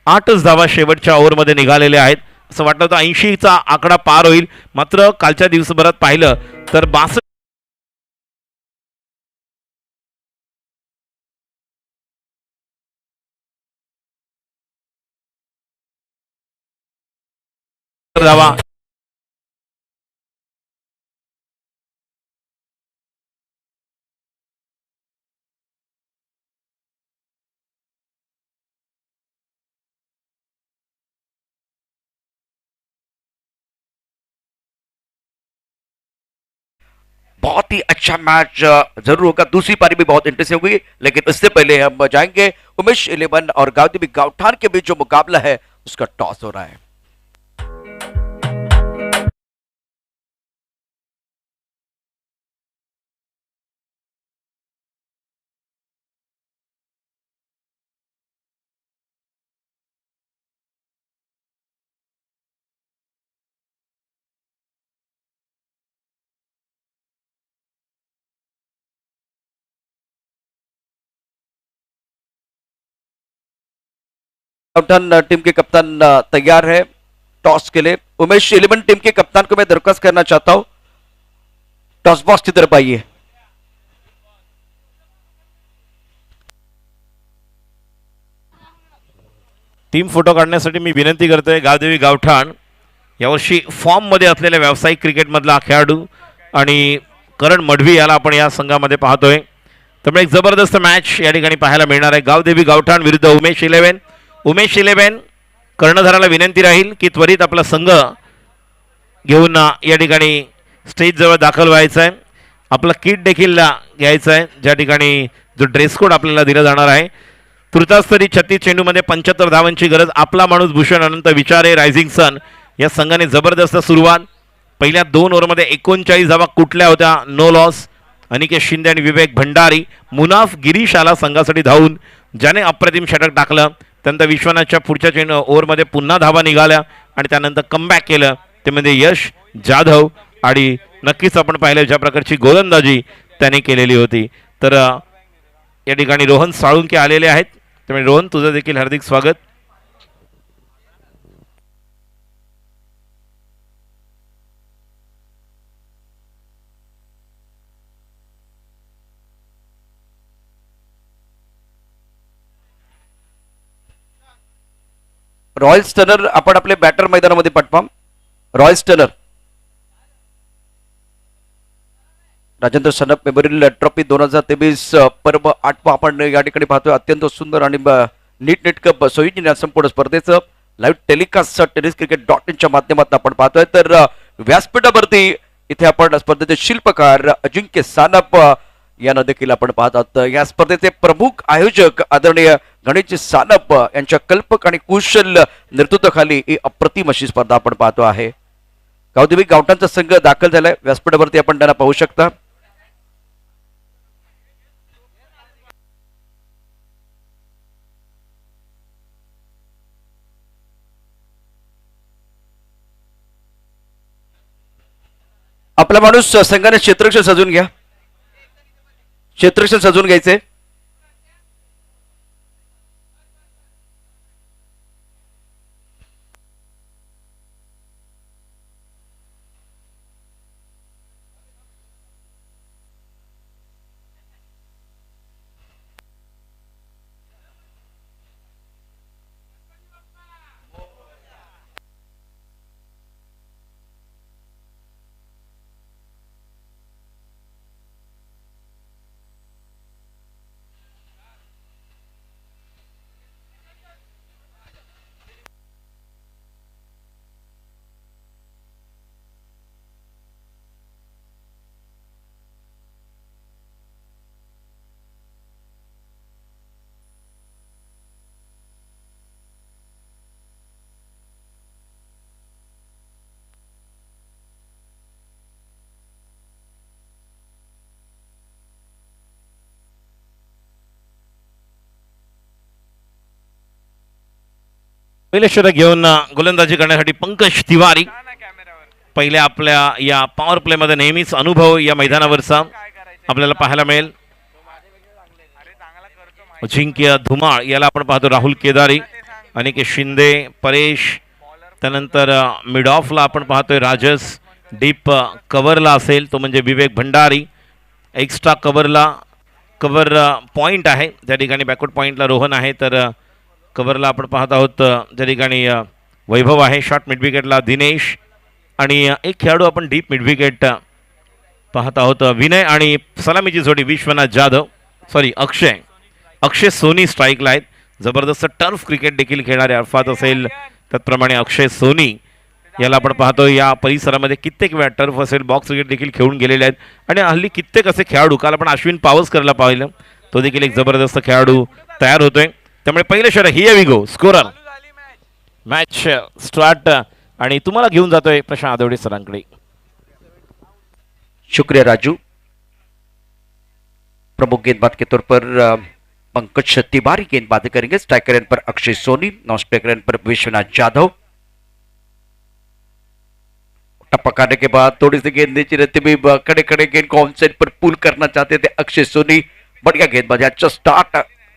8च धावा शेवटच्या ओव्हरमध्ये निघालेल्या आहेत. असं वाटलं होतं 80चा आकडा पार होईल, मात्र कालच्या दिवसभरात पाहिलं तर 62 धावा बहुत ही अच्छा मैच जरूर होगा। दूसरी पारी भी बहुत इंटरेस्टिंग होगी, लेकिन इससे पहले हम जाएंगे उमेश 11 और गावदेवी गावठान के बीच जो मुकाबला है उसका टॉस हो रहा है। गावठान टीम के कप्तान तैयार है टॉस के लिए। उमेश 11 टीम के कप्तान को मैं दरख्वास्त करना चाहता हूं, टॉस बॉक्स की तरफ आइए। टीम फोटो काढण्यासाठी मी विनंती करतोय. गावदेवी गावठाण यावर्षी फॉर्ममध्ये असलेल्या व्यावसायिक क्रिकेटमधला खेळाडू आणि करण मढवी याला आपण या संघामध्ये पाहतोय. त्यामुळे एक जबरदस्त मॅच या ठिकाणी पाहायला मिळणार आहे. गावदेवी गावठाण विरुद्ध उमेश 11. उमेश 11 कर्णधाराला विनंती राहील की त्वरित आपला संघ घेऊन या ठिकाणी स्टेजजवळ दाखल व्हायचं आहे. आपलं किट देखील घ्यायचं आहे, ज्या ठिकाणी जो ड्रेस कोड आपल्याला दिला जाणार आहे. तृतीयस्तरी 36 चेंडूमध्ये 75 धावांची गरज. आपला माणूस भूषण अनंत विचारे रायझिंग सन या संघाने जबरदस्त सुरुवात. पहिल्या 2 ओव्हरमध्ये 39 धावा कुठल्या होत्या, नो लॉस. अनिकेत शिंदे आणि विवेक भंडारी. मुनाफ गिरीश आला संघासाठी धावून, ज्याने अप्रतिम षटक टाकलं. त्यानंतर विश्वनाथच्या पुढच्या ओव्हरमध्ये पुन्हा धावा निघाल्या आणि त्यानंतर कमबॅक केलं. ते म्हणजे यश जाधव आणि नक्कीच आपण पाहिलं ज्या प्रकारची गोलंदाजी त्याने केलेली होती. तर या ठिकाणी रोहन साळुंके आलेले आहेत. त्यामुळे रोहन, तुझं देखील हार्दिक स्वागत. रॉयल स्टनर आपण आपले बॅटर मैदानामध्ये पाठवा. Royal stunner Rajendra Sanap memorial trophy 2023 पर्व 8वा आपण या ठिकाणी पाहतोय. अत्यंत सुंदर आणि नीटनेटकं सोयीने संपूर्ण स्पर्धेचं लाईव्ह टेलिकास्ट tenniscricket.in च्या माध्यमातून आपण पाहतोय. तर व्यासपीठावरती इथे आपण स्पर्धेचे शिल्पकार अजिंक्य सानप यांना देखील आपण पाहत आहोत. या स्पर्धेचे प्रमुख आयोजक आदरणीय गणेश सानप यांच्या कल्पक आणि कुशल नेतृत्वाखाली ही अप्रतिम अशी स्पर्धा आपण पाहतो आहे. गावदेवी गावठाणचा संघ दाखल झालाय व्यासपीठावरती, आपण त्यांना पाहू शकता. आपला माणूस संघाने क्षेत्ररक्षण सजून घ्या. क्षेत्ररक्षण सजून घ्यायचे. पहिले षटक घेऊन गोलंदाजी करण्यासाठी पंकज तिवारी. पहिल्या आपल्या या पॉवर प्ले मध्ये नेहमीच अनुभव या मैदानावरचा आपल्याला पाहायला मिळेल. अजिंक्य धुमाळ याला आपण पाहतो, राहुल केदारी, अनिकेत शिंदे, परेश, त्यानंतर मिड ऑफला आपण पाहतोय राजस, डीप कव्हरला असेल तो म्हणजे विवेक भंडारी, एक्स्ट्रा कव्हर पॉइंट आहे त्या ठिकाणी, बॅकवर्ड पॉइंटला रोहन आहे, तर कव्हरला आपण पाहत आहोत त्या ठिकाणी वैभव आहे, शॉर्ट मिड विकेटला दिनेश, आणि एक खेळाडू आपण डीप मिड विकेट पाहत आहोत विनय, आणि सलामीची जोडी विश्वनाथ जाधव, अक्षय सोनी स्ट्राईकला आहेत. जबरदस्त टर्फ क्रिकेट देखील खेळणारे अर्थात असेल, त्याचप्रमाणे अक्षय सोनी याला आपण पाहतो या परिसरामध्ये कित्येक वेळा टर्फ असेल, बॉक्स क्रिकेट देखील खेळून गेलेले आहेत, आणि हल्ली कित्येक असे खेळाडू, काल आपण अश्विन पावसकरला पाहिलं, तो देखील एक जबरदस्त खेळाडू तयार होतोय. त्यामुळे पहिलं षटक here we go, scorer match start, आणि तुम्हाला घेऊन जातोय प्रशांत आदवडे सरांकडे. शुक्रिया राजू. प्रमुख गेंदबाज के तौर पर पंकज तिवारी गेंदबाजी करेंगे. स्ट्राइकर एंड पर अक्षय सोनी, नॉन स्ट्राइकर एंड पर विश्वनाथ जाधव. टप्पा काटने के बाद थोड़ी सी गेंद नीचे रहते हुए खड़े खड़े गेंद को ऑन साइड पर पुल करना चाहते थे अक्षय सोनी. बढ़िया गेंदबाजी, अच्छा स्टार्ट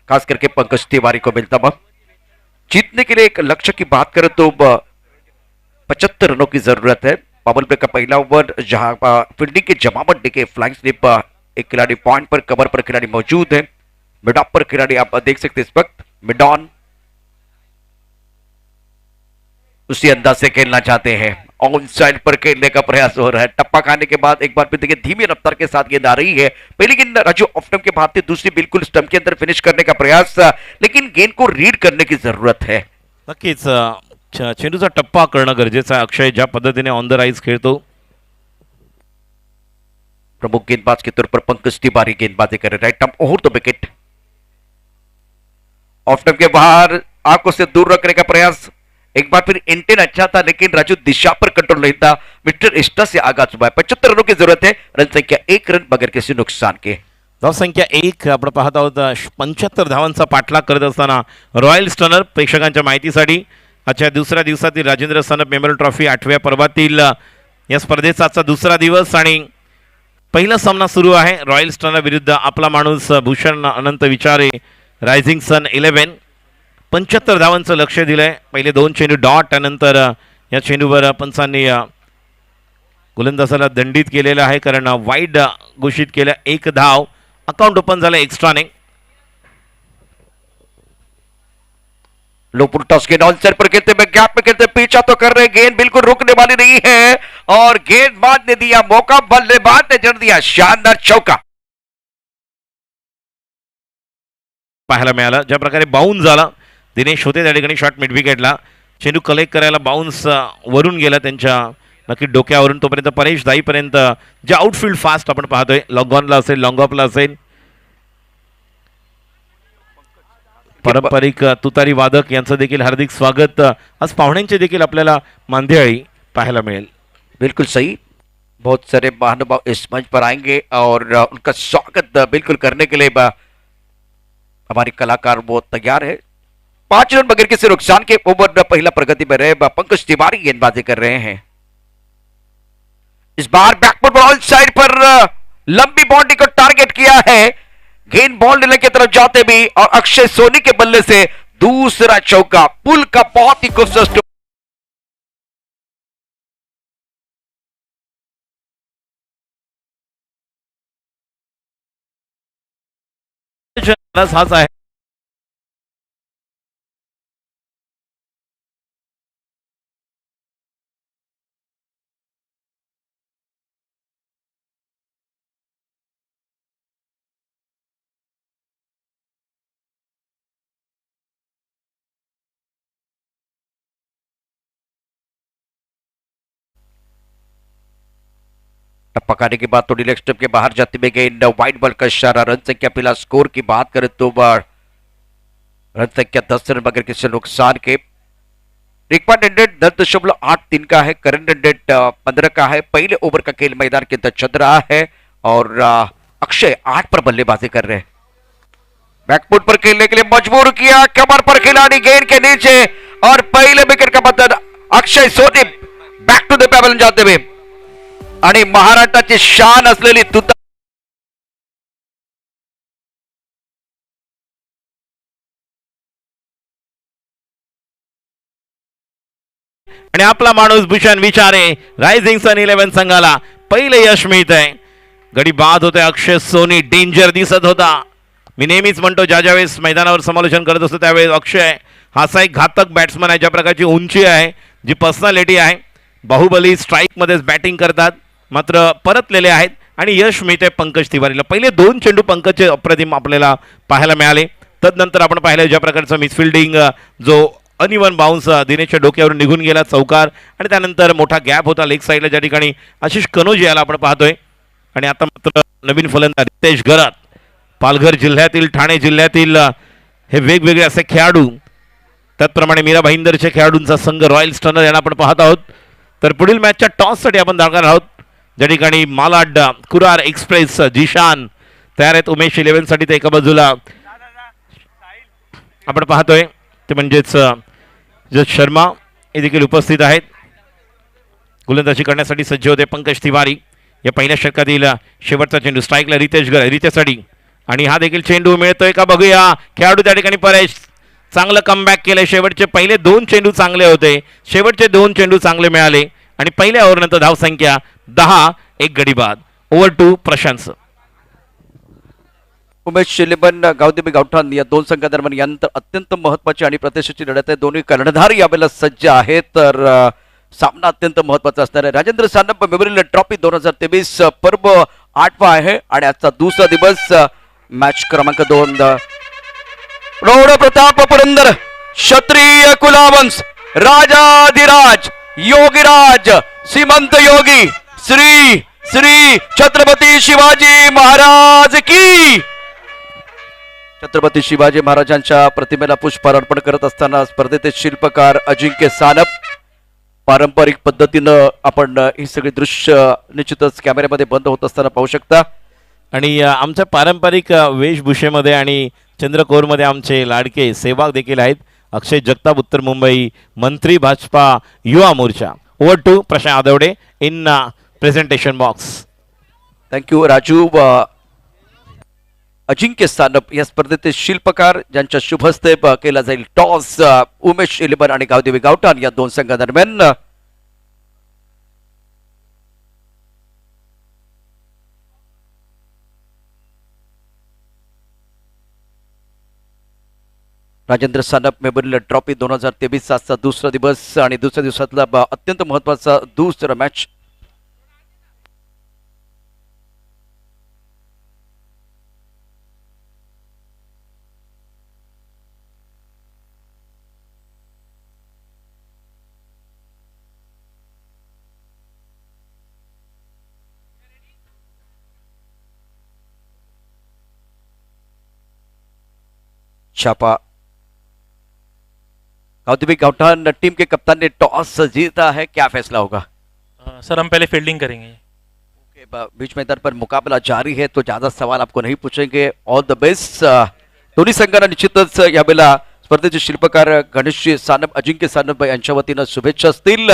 खास करके पंकज तिवारी को मिलता हुआ. जीतने के लिए एक लक्ष्य की बात करें तो 75 रनों की जरूरत है. पावर प्ले का पहला ओवर जहां फील्डिंग के जमावट देखे, फ्लाइंग स्लिप, एक खिलाड़ी पॉइंट पर, कवर पर खिलाड़ी मौजूद है, मिड ऑफ पर खिलाड़ी आप देख सकते हैं इस वक्त मिड ऑन, उसी अंदाज से खेलना चाहते हैं, ऑन साइड पर खेलने का प्रयास हो रहा है. टप्पा खाने के बाद एक बार फिर देखिए धीमी रफ्तार के साथ गेंद आ रही है. पहली गेंद राजू ऑफ स्टंप के भाग से, दूसरी बिल्कुल स्टंप के अंदर फिनिश करने का प्रयास, लेकिन गेंद को रीड करने की जरूरत है. नक्कीच चेंडूचा टप्पा करणं गरजेचं आहे. अक्षय ज्या पद्धतीने ऑन द राइज खेळतो. प्रमुख गेंदबाज के तौर पर पंकज तिवारी गेंदबाजी कर रहे, right arm over the wicket, off stump के बाहर आंखों से दूर रखने का प्रयास. एक बार फिर इंटेन अच्छा था, लेकिन राजू दिशा पर कंट्रोल नहीं था. मिस्टर इस्टा से आगाज हुआ है. 75 रनों की जरूरत है. रन संख्या 1 रन बगैर किसी नुकसान के. धाव संख्या 1 आपण पाहत आहोत. 75 धावांचा पाठलाग करत असताना रॉयल स्टनर, प्रेक्षकांच्या माहितीसाठी आजच्या दुसऱ्या दिवसातील राजेंद्र सनप मेमोरियल ट्रॉफी 8व्या पर्वातील या स्पर्धेचा आजचा दुसरा दिवस, आणि पहिला सामना सुरू आहे. रॉयल स्टनर विरुद्ध आपला माणूस भूषण अनंत विचारे, रायझिंग सन 11. 75 धावांचं लक्ष दिलंय. पहिले 2 चेंडू डॉट, त्यानंतर या चेंडूवर पंचांनी गोलंदाजाला दंडित केलेलं आहे, कारण वाईड घोषित केलं. 1 धाव, अकाउंट ओपन झालं एक्स्ट्राने. लो टॉस गेंद ऑन साइड पर खेलते हुए गैप में खेलते, पीछा तो कर रहे, गेंद बिल्कुल रुकने वाली नहीं है, और गेंदबाज ने दिया मौका, बल्लेबाज ने जड़ दिया शानदार चौका. पाहायला मिळालं ज्या प्रकारे बाउन्स झाला. दिनेश होते त्या ठिकाणी शॉर्ट मिड विकेटला, चेंडू कलेक्ट करायला बाउन्स वरून गेला त्यांच्या नक्की डोक्यावरून, तोपर्यंत परेश दाईपर्यंत जे आउटफील्ड फास्ट आपण पाहतोय, लॉंग ऑनला असेल, लॉंग ऑफला असेल. पारंपरिक तुतारी वादक यांचं देखील हार्दिक स्वागत. आज पाहुण्यांचे देखील आपल्याला मांदियाळी पाहायला मिळेल. बिल्कुल सही. बहुत सारे महानुभाव इस मंच पर आएंगे और उनका स्वागत बिल्कुल करने के लिए हमारे कलाकार वो तैयार है. 5 रन बगैर किसी नुकसान के ओवर पहला प्रगति में रहे पंकज तिवारी गेंदबाजी कर रहे हैं. इस बार बैकवर्ड बॉल साइड पर लंबी बाउंड्री को टारगेट किया है. गेंद बॉल डिले की तरफ जाते भी, और अक्षय सोनी के बल्ले से दूसरा चौका. पुल का बहुत ही खूबसूरत हाच आहे. पकाने के बाद थोड़ी लेग स्टंप के बाहर जाते हुए गेंद वाइड बॉल का इशारा. रन संख्या फिलहाल स्कोर की बात करें तो रन संख्या 10 रन बगैर किसी नुकसान के. रिक्वायर्ड रन रेट 10.83 का है. करंट रन रेट 15 का है. पहले ओवर का खेल मैदान के अंदर चल रहा है, और अक्षय 8 पर बल्लेबाजी कर रहे हैं. बैकफुट पर खेलने के लिए मजबूर किया, कमर पर खिलाड़ी गेंद के नीचे, और पहले विकेट का बदल अक्षय सोनी बॅक टू द पॅबल जाते हुए आणि महाराष्ट्राची शान असलेली तुता आणि आपला माणूस भूषण विचारे रायझिंग सन 11 संघाला पहिले यश मिळत आहे. गडी बाद होते. अक्षय सोनी डेंजर दिसत होता. मी नेहमीच म्हणतो ज्या ज्यावेळेस मैदानावर समालोचन करत असतो त्यावेळेस अक्षय हा असा एक घातक बॅट्समन आहे. ज्या प्रकारची उंची आहे, जी पर्सनॅलिटी आहे, बाहुबली स्ट्राईकमध्येच बॅटिंग करतात, मात्र परतलेले आहेत आणि यश मिळते पंकज तिवारीला. पहिले 2 चेंडू पंकजचे अप्रतिम आपल्याला पाहायला मिळाले. तदनंतर आपण पाहिलं ज्या प्रकारचं मिसफिल्डिंग, जो अनइवन बाउन्स दिनेशच्या डोक्यावरून निघून गेला चौकार, आणि त्यानंतर मोठा गॅप होता लेग साईडला ज्या ठिकाणी आशिष कनोज याला आपण पाहतोय. आणि आता मात्र नवीन फलंदाज रितेश घरात, पालघर जिल्ह्यातील, ठाणे जिल्ह्यातील हे वेगवेगळे असे खेळाडू, त्याचप्रमाणे मीरा भाईंदरच्या खेळाडूंचा संघ रॉयल स्टनर यांना आपण पाहत आहोत. तर पुढील मॅचच्या टॉससाठी आपण जाणार आहोत, ज्या ठिकाणी मालाड, कुरार एक्सप्रेस, जिशान तयार आहेत. उमेश 11 साठी ते एका बाजूला आपण पाहतोय ते म्हणजेच जज शर्मा हे देखील उपस्थित आहेत. गोलंदाजी करण्यासाठी सज्ज होते पंकज तिवारी. या पहिल्या षटकातील शेवटचा चेंडू स्ट्राईकला रितेशसाठी, आणि हा देखील चेंडू मिळतोय का बघूया. खेळाडू त्या ठिकाणी परेश चांगलं कमबॅक केलं. शेवटचे पहिले 2 चेंडू चांगले होते, शेवटचे 2 चेंडू चांगले मिळाले आणि पहिल्या ओव्हरनंतर धावसंख्या 10, एक गडी बाद. Over to Prashant. उमेश 11 गावदेवी गावठाण या 2 संघादरम्यान यानंतर अत्यंत महत्वाची आणि प्रतिष्ठेची लढत आहे. दोन्ही कर्णधार यावेळेला सज्ज आहेत. तर सामना अत्यंत महत्वाचा असणार आहे. राजेंद्र सानप मेमोरियल ट्रॉफी 2023 पर्व 8वा आहे आणि आजचा दुसरा दिवस. मॅच क्रमांक 2 प्रौढ प्रताप पुरंदर, क्षत्रिय कुलावंश, राजाधिराज, योगीराज, श्रीमंत योगी, श्री श्री छत्रपती शिवाजी महाराज की. छत्रपती शिवाजी महाराजांच्या प्रतिमेला पुष्पहार अर्पण करत असताना स्पर्धेचे शिल्पकार अजिंक्य सानप. पारंपरिक पद्धतीनं आपण ही सगळी दृश्य निश्चितच कॅमेऱ्यामध्ये बंद होत असताना पाहू शकता. आणि आमच्या पारंपरिक वेशभूषेमध्ये आणि चंद्रकोरमध्ये आमचे लाडके सेवक देखील आहेत. अक्षय जगताप, उत्तर मुंबई मंत्री, Bhajpa Yuva Morcha. Over to Prashant Adawade in presentation box. Thank you Raju. Ajinkya Sanap या स्पर्धेचे शिल्पकार ज्यांच्या शुभ हस्ते केला जाईल टॉस. उमेश 11 आणि गावदेवी गावठाण या 2 संघादरम्यान. राजेंद्र सानप मेमोरियल ट्रॉफी 2023 आजचा दुसरा दिवस आणि दुसऱ्या दिवसातला अत्यंत महत्वाचा दुसरा मॅच. छापा. गावदेवी गावठाण टीम के कप्तान ने टॉस जीता है, क्या फैसला होगा? सर हम पहले फील्डिंग करेंगे. बीच मैदान पर मुकाबला जारी है तो ज्यादा सवाल आपको नहीं पूछेंगे. All the best. दोन्ही संघांना निश्चितच यावेळेला स्पर्धेचे शिल्पकार गणेश सानप, अजिंक्य सानप यांच्या वतीनं शुभेच्छा असतील.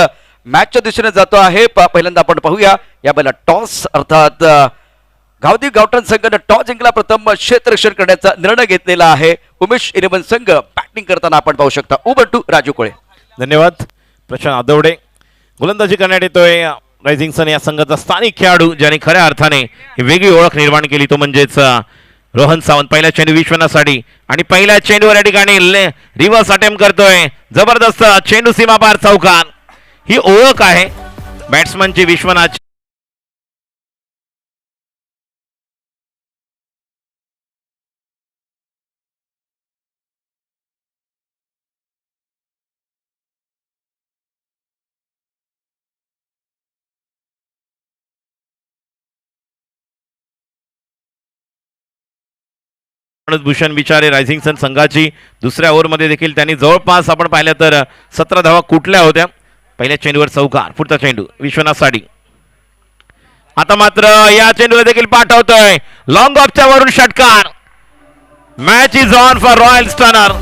मॅचच्या दिशेने जातो आहे. पहिल्यांदा आपण पाहूया यावेळेला टॉस, अर्थात गावदेवी गावठाण संघाने टॉस जिंकला. प्रथम क्षेत्ररक्षण करण्याचा निर्णय घेतलेला आहे. उमेश 11 संघ बॅटिंग करताना आपण पाहू शकता. Over to Raju कोळे. धन्यवाद प्रशांत आदवडे. गोलंदाजी करण्यात येतोय रायझिंग सन या संघाचा स्थानिक खेळाडू ज्याने खऱ्या अर्थाने ही वेगळी ओळख निर्माण केली, तो म्हणजेच रोहन सावंत. पहिला चेंडू विश्वनाथसाठी आणि पहिल्या चेंडूवर या ठिकाणी रिव्हर्स अटेम्प्ट करतोय. जबरदस्त चेंडू सीमापार चौकार. ही ओळख आहे बॅट्समनची विश्वनाथ. भूषण विचारे रायझिंग सन संघाची दुसऱ्या ओव्हरमध्ये देखील त्यांनी जवळपास आपण पाहिलं तर 17 धावा कुठल्या होत्या. पहिल्या चेंडूवर चौकार. पुढचा चेंडू विश्वनाथसाठी. आता मात्र या चेंडूला देखील पाठवतोय लॉंग ऑफच्या वरून षटकार. Match is on for royal stunner.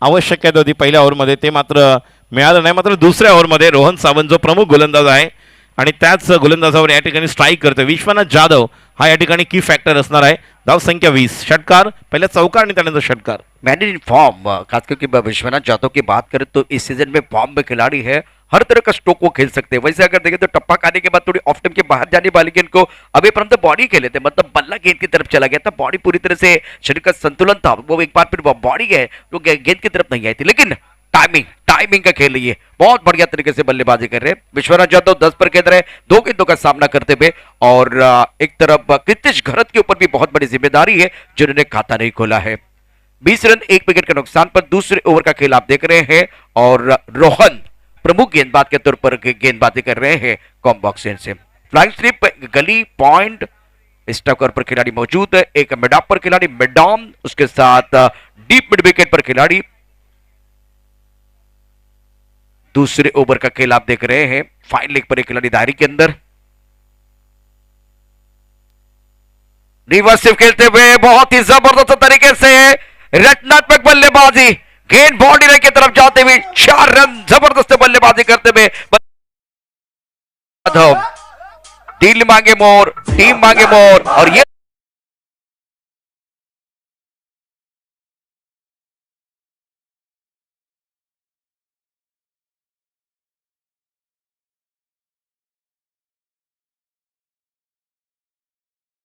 आवश्यकता होती पहिल्या ओव्हरमध्ये ते मात्र मिळालं नाही. मात्र दुसऱ्या ओव्हरमध्ये रोहन सावंत जो प्रमुख गोलंदाज आहे आणि त्याच गोलंदाजावर या ठिकाणी स्ट्राईक करतो विश्वनाथ जाधव हा या ठिकाणी की फॅक्टर असणार आहे. धावसंख्या 20, षटकार, पहिल्या चौकार आणि त्यानंतर षटकार. मैन इन फॉर्म, खास करके विश्वनाथ जाधव की बात करें तो इस सीजन में फॉर्म में खिलाड़ी है, हर तरह का स्ट्रोक वो खेल सकते हैं। वैसे अगर देखें तो टप्पा खाने के बाद थोड़ी ऑफ टाइम के बाहर जाने वाली गेंद को अभी परंतु बॉडी खेले थे, मतलब बल्ला गेंद की तरफ चला गया था, बॉडी पूरी तरह से शरीर का संतुलन था वो एक बार फिर बॉडी है तो गेंद की तरफ नहीं आई थी। लेकिन टाइमिंग का खेल है, बहुत बढ़िया तरीके से बल्लेबाजी कर रहे हैं विश्वनाथ जाधव। 10 पर खेल रहे हैं, 2 गेंदों का सामना करते हुए, और एक तरफ कृतिश घरत के ऊपर भी बहुत बड़ी जिम्मेदारी है जिन्होंने खाता नहीं खोला है। 20 रन 1 विकेट के नुकसान पर दूसरे ओवर का खेल आप देख रहे हैं, और रोहन प्रमुख गेंदबाज के तौर पर गेंदबाजी कर रहे हैं कॉम बॉक्स से। फ्लाइंग स्लिप, गली पॉइंट, स्टॉकर पर खिलाड़ी मौजूद है, एक मिड ऑफ पर खिलाड़ी, मिड डाउन, उसके साथ डीप मिड विकेट पर खिलाड़ी। दूसरे ओवर का खेल आप देख रहे हैं, फाइन लेग पर एक खिलाड़ी दायरे के अंदर। रिवर्स खेलते हुए बहुत ही जबरदस्त तरीके से रचनात्मक बल्लेबाजी, गेंद बाउंड्री लाइन की तरफ जाते हुए 4 रन, जबरदस्त बल्लेबाजी करते हुए दिल मांगे मोर, टीम मांगे मोर, और ये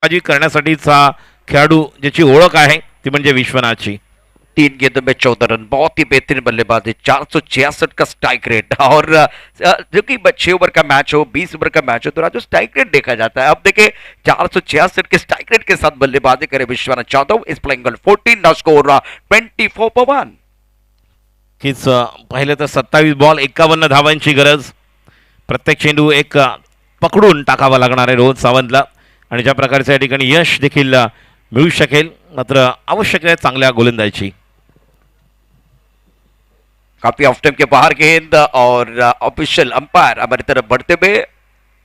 बाजी करण्यासाठीचा खेळाडू ज्याची ओळख आहे ती म्हणजे विश्वनाथची. 3 गेंदों में 14 रन, बहुत ही बेहतरीन बल्लेबाजी, 466 का स्ट्राइक रेट, और जो कि 6 ओवर का मैच हो, 20 ओवर का मैच हो, तो जो स्ट्राइक रेट देखा जाता है, अब देखिए 466 के स्ट्राइक रेट के साथ बल्लेबाजी करे विश्वनाथ जाधव। इस प्लेइंग 14, नाउ स्कोर 24/1। हीच पाहिलं तर 27 बॉल 51 धावांची गरज. प्रत्येक चेंडू एक पकडून टाकावा लागणार आहे रोहन सावंतला, आणि ज्या प्रकारचं या ठिकाणी यश देखील मिळू शकेल. मात्र आवश्यक आहे चांगल्या गोलंदाजीची. काफी ऑफ टाइम के बाहर गेंद, और ऑफिशियल अंपायर हमारी तरफ बढ़ते हुए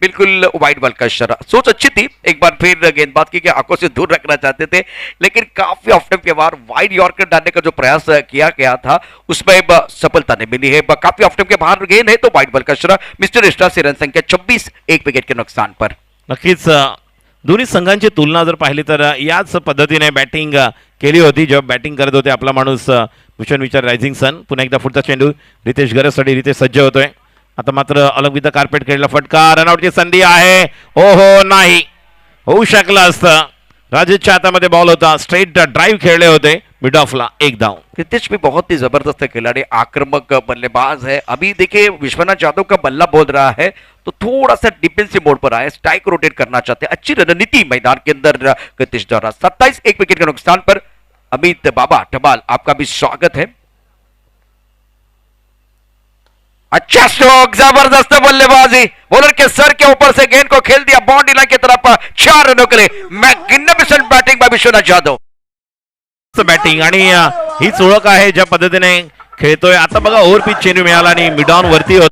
बिल्कुल वाइड बॉल का इशारा। सोच अच्छी थी, एक बार फिर गेंदबाज की आंखों से दूर रखना चाहते थे, लेकिन काफी ऑफ टाइम के बाहर वाइड यॉर्कर डालने का जो प्रयास किया गया था उसमें सफलता नहीं मिली है। काफी ऑफ टाइम के बाहर गेंद है तो वाइड बॉल का इशारा। मिस्टर स्टार से रन संख्या 26, 1 विकेट के नुकसान पर। नक्कीच दोन्ही संघांची तुलना जर पाहिली तर याच पद्धतीने बॅटिंग केली होती जेव्हा बॅटिंग करत होते आपला माणूस भूषण विचार रायझिंग सन. पुन्हा एकदा पुढचा चेंडू रितेश गरजसाठी, रितेश सज्ज होतोय. आता मात्र अलग विथ कार्पेट खेळला फटका, रनआउटची संधी आहे. ओहो, नाही होऊ शकलं असतं. राजेशच्या हातामध्ये बॉल होता, स्ट्रेट ड्राइव खेळले होते, मिड ऑफला एक धाव. कृतिश भी बहुत ही जबरदस्त खिलाड़ी, आक्रामक बल्लेबाज है। अभी देखिए विश्वनाथ जाधव का बल्ला बोल रहा है तो थोड़ा सा डिफेंसिव मोड पर आए, स्ट्राइक रोटेट करना चाहते हैं। अच्छी रणनीति मैदान के अंदर कृतिश द्वारा। 27, 1 विकेट के नुकसान पर। अमित बाबा टबाल, आपका भी स्वागत है। अच्छा स्ट्रोक, जबरदस्त बल्लेबाजी, बॉलर के सर के ऊपर से गेंद को खेल दिया बाउंड्री लाइन की तरफ। 4 रनों के लिए magnificent batting bye Vishwanath Jadhav. Batting, आणि हीच ओळख आहे ज्या पद्धतीने खेळतोय. आता बघा ओव्हर पिच चेंडू मिळाला आणि मिड ऑन वरती होत.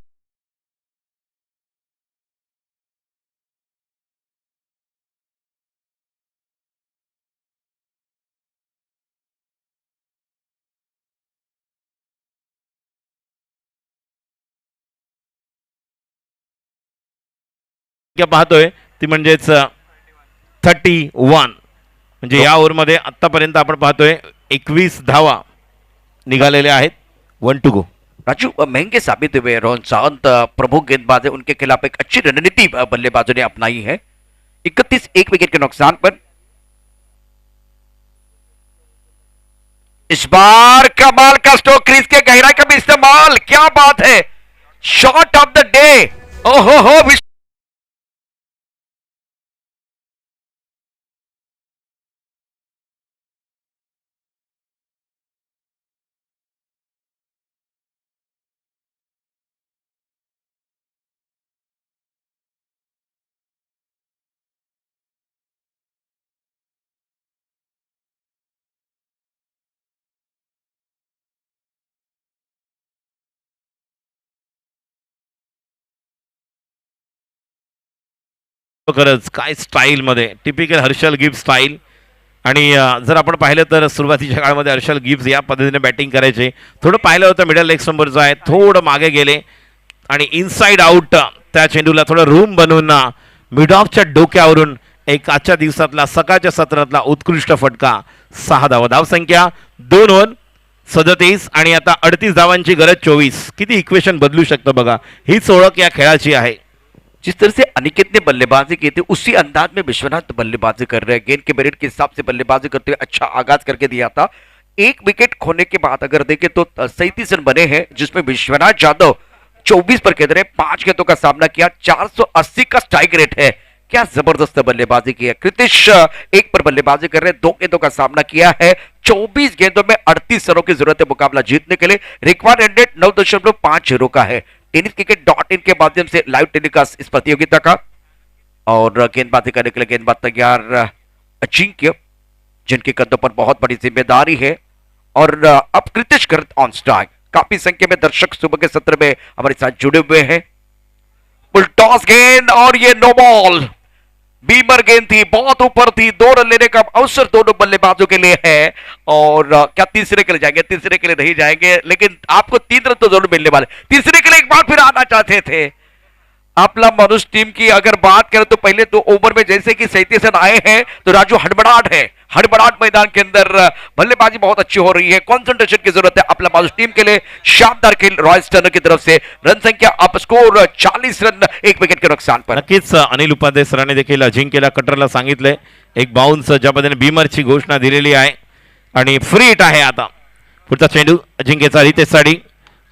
पाहतोय ती म्हणजेच 31, म्हणजे या ओव्हरमध्ये आतापर्यंत आपण पाहतोय 21 धावा निघालेल्या आहेत. 1 टू गो. राजू, महंगे साबित हुए रोहन सावंत, प्रमुख गेंदबाज है, उनके खिलाफ एक अच्छी रणनीति बल्लेबाजों ने अपनाई है। 31, 1 विकेट के नुकसान पर। इस बार कमाल का स्ट्रोक, क्रीज के गहराई का भी इस्तेमाल, क्या बात है, शॉट ऑफ द डे। ओहो हो, खरंच काय स्टाईल मध्ये, टिपिकल हर्षल गिफ्ट स्टाईल. आणि जर आपण पाहिलं तर सुरुवातीच्या काळामध्ये हर्षल गिब्स या पद्धतीने बॅटिंग करायचे. थोडं पाहिलं होतं मिडल लेग स्टंपवरचं आहे, थोडं मागे गेले आणि इनसाइड आउट त्या चेंडूला थोडं रूम बनवून मिडॉकच्या डोक्यावरून एक आजच्या दिवसातला सकाळच्या सत्रातला उत्कृष्ट फटका. 6 धावा. धावसंख्या 2 आणि आता 38 धावांची गरज 24. किती इक्वेशन बदलू शकतं बघा. हीच ओळख या खेळाची आहे. जिस तरह से अनिकेत ने बल्लेबाजी की थी उसी अंदाज में विश्वनाथ बल्लेबाजी कर रहे हैं. गेंद के मेरिट के हिसाब से बल्लेबाजी करते हुए अच्छा आगाज करके दिया था. एक विकेट खोने के बाद अगर देखें तो 37 रन बने हैं, जिसमें विश्वनाथ यादव 24 पर खेल रहे, 5 गेंदों का सामना किया, 480 का स्ट्राइक रेट है. क्या जबरदस्त बल्लेबाजी की है. कृतिश 1 पर बल्लेबाजी कर रहे हैं, 2 गेंदों का सामना किया है, 24 गेंदों में 38 रनों की जरूरत है मुकाबला जीतने के लिए. रिक्वायर्ड रन रेट 9.50 का है. टेनिस क्रिकेट .in के माध्यम से लाइव टेलीकास्ट इस प्रतियोगिता का. और गेंदबाजी करने के लिए गेंदबाज तैयार अजिंक्य, जिनके कंधों पर बहुत बड़ी जिम्मेदारी है. और अब कृतिश गर्ग ऑन स्ट्राइक. काफी संख्या में दर्शक सुबह के सत्र में हमारे साथ जुड़े हुए हैं. फुल टॉस गेंद और ये नो बॉल. बीमर गेंद थी, बहुत ऊपर थी. 2 रन लेने का अवसर दोनों बल्लेबाजों के लिए है. और क्या तीसरे के लिए जाएंगे? तीसरे के लिए नहीं जाएंगे, लेकिन आपको 3 रन तो जरूर मिलने वाले. तीसरे के लिए एक बार फिर आना चाहते थे. आपला मनुष्य टीम की अगर बात करें तो पहले 2 ओवर में जैसे कि 37 रन आए हैं तो राजू हड़बड़ाहट है. हड़बड़ाहट मैदान के अंदर बल्लेबाजी बहुत अच्छी हो रही है. कंसंट्रेशन की जरूरत है आपला मनुष्य टीम के लिए. शानदार खेल रॉयल स्टर्नर की तरफ से. रन संख्या अप स्कोर 40 रन 1 विकेट के नुकसान पर. नक्कीच अनिल उपाध्याय सरांनी देखील अजिंक्यला कटरला सांगितलंय एक बाउन्स ज्या पद्धतीने बीमरची घोषणा दिलेली आहे आणि फ्री हिट आहे. आता पुढचा चेंडू अजिंक्यचा रितेशसाठी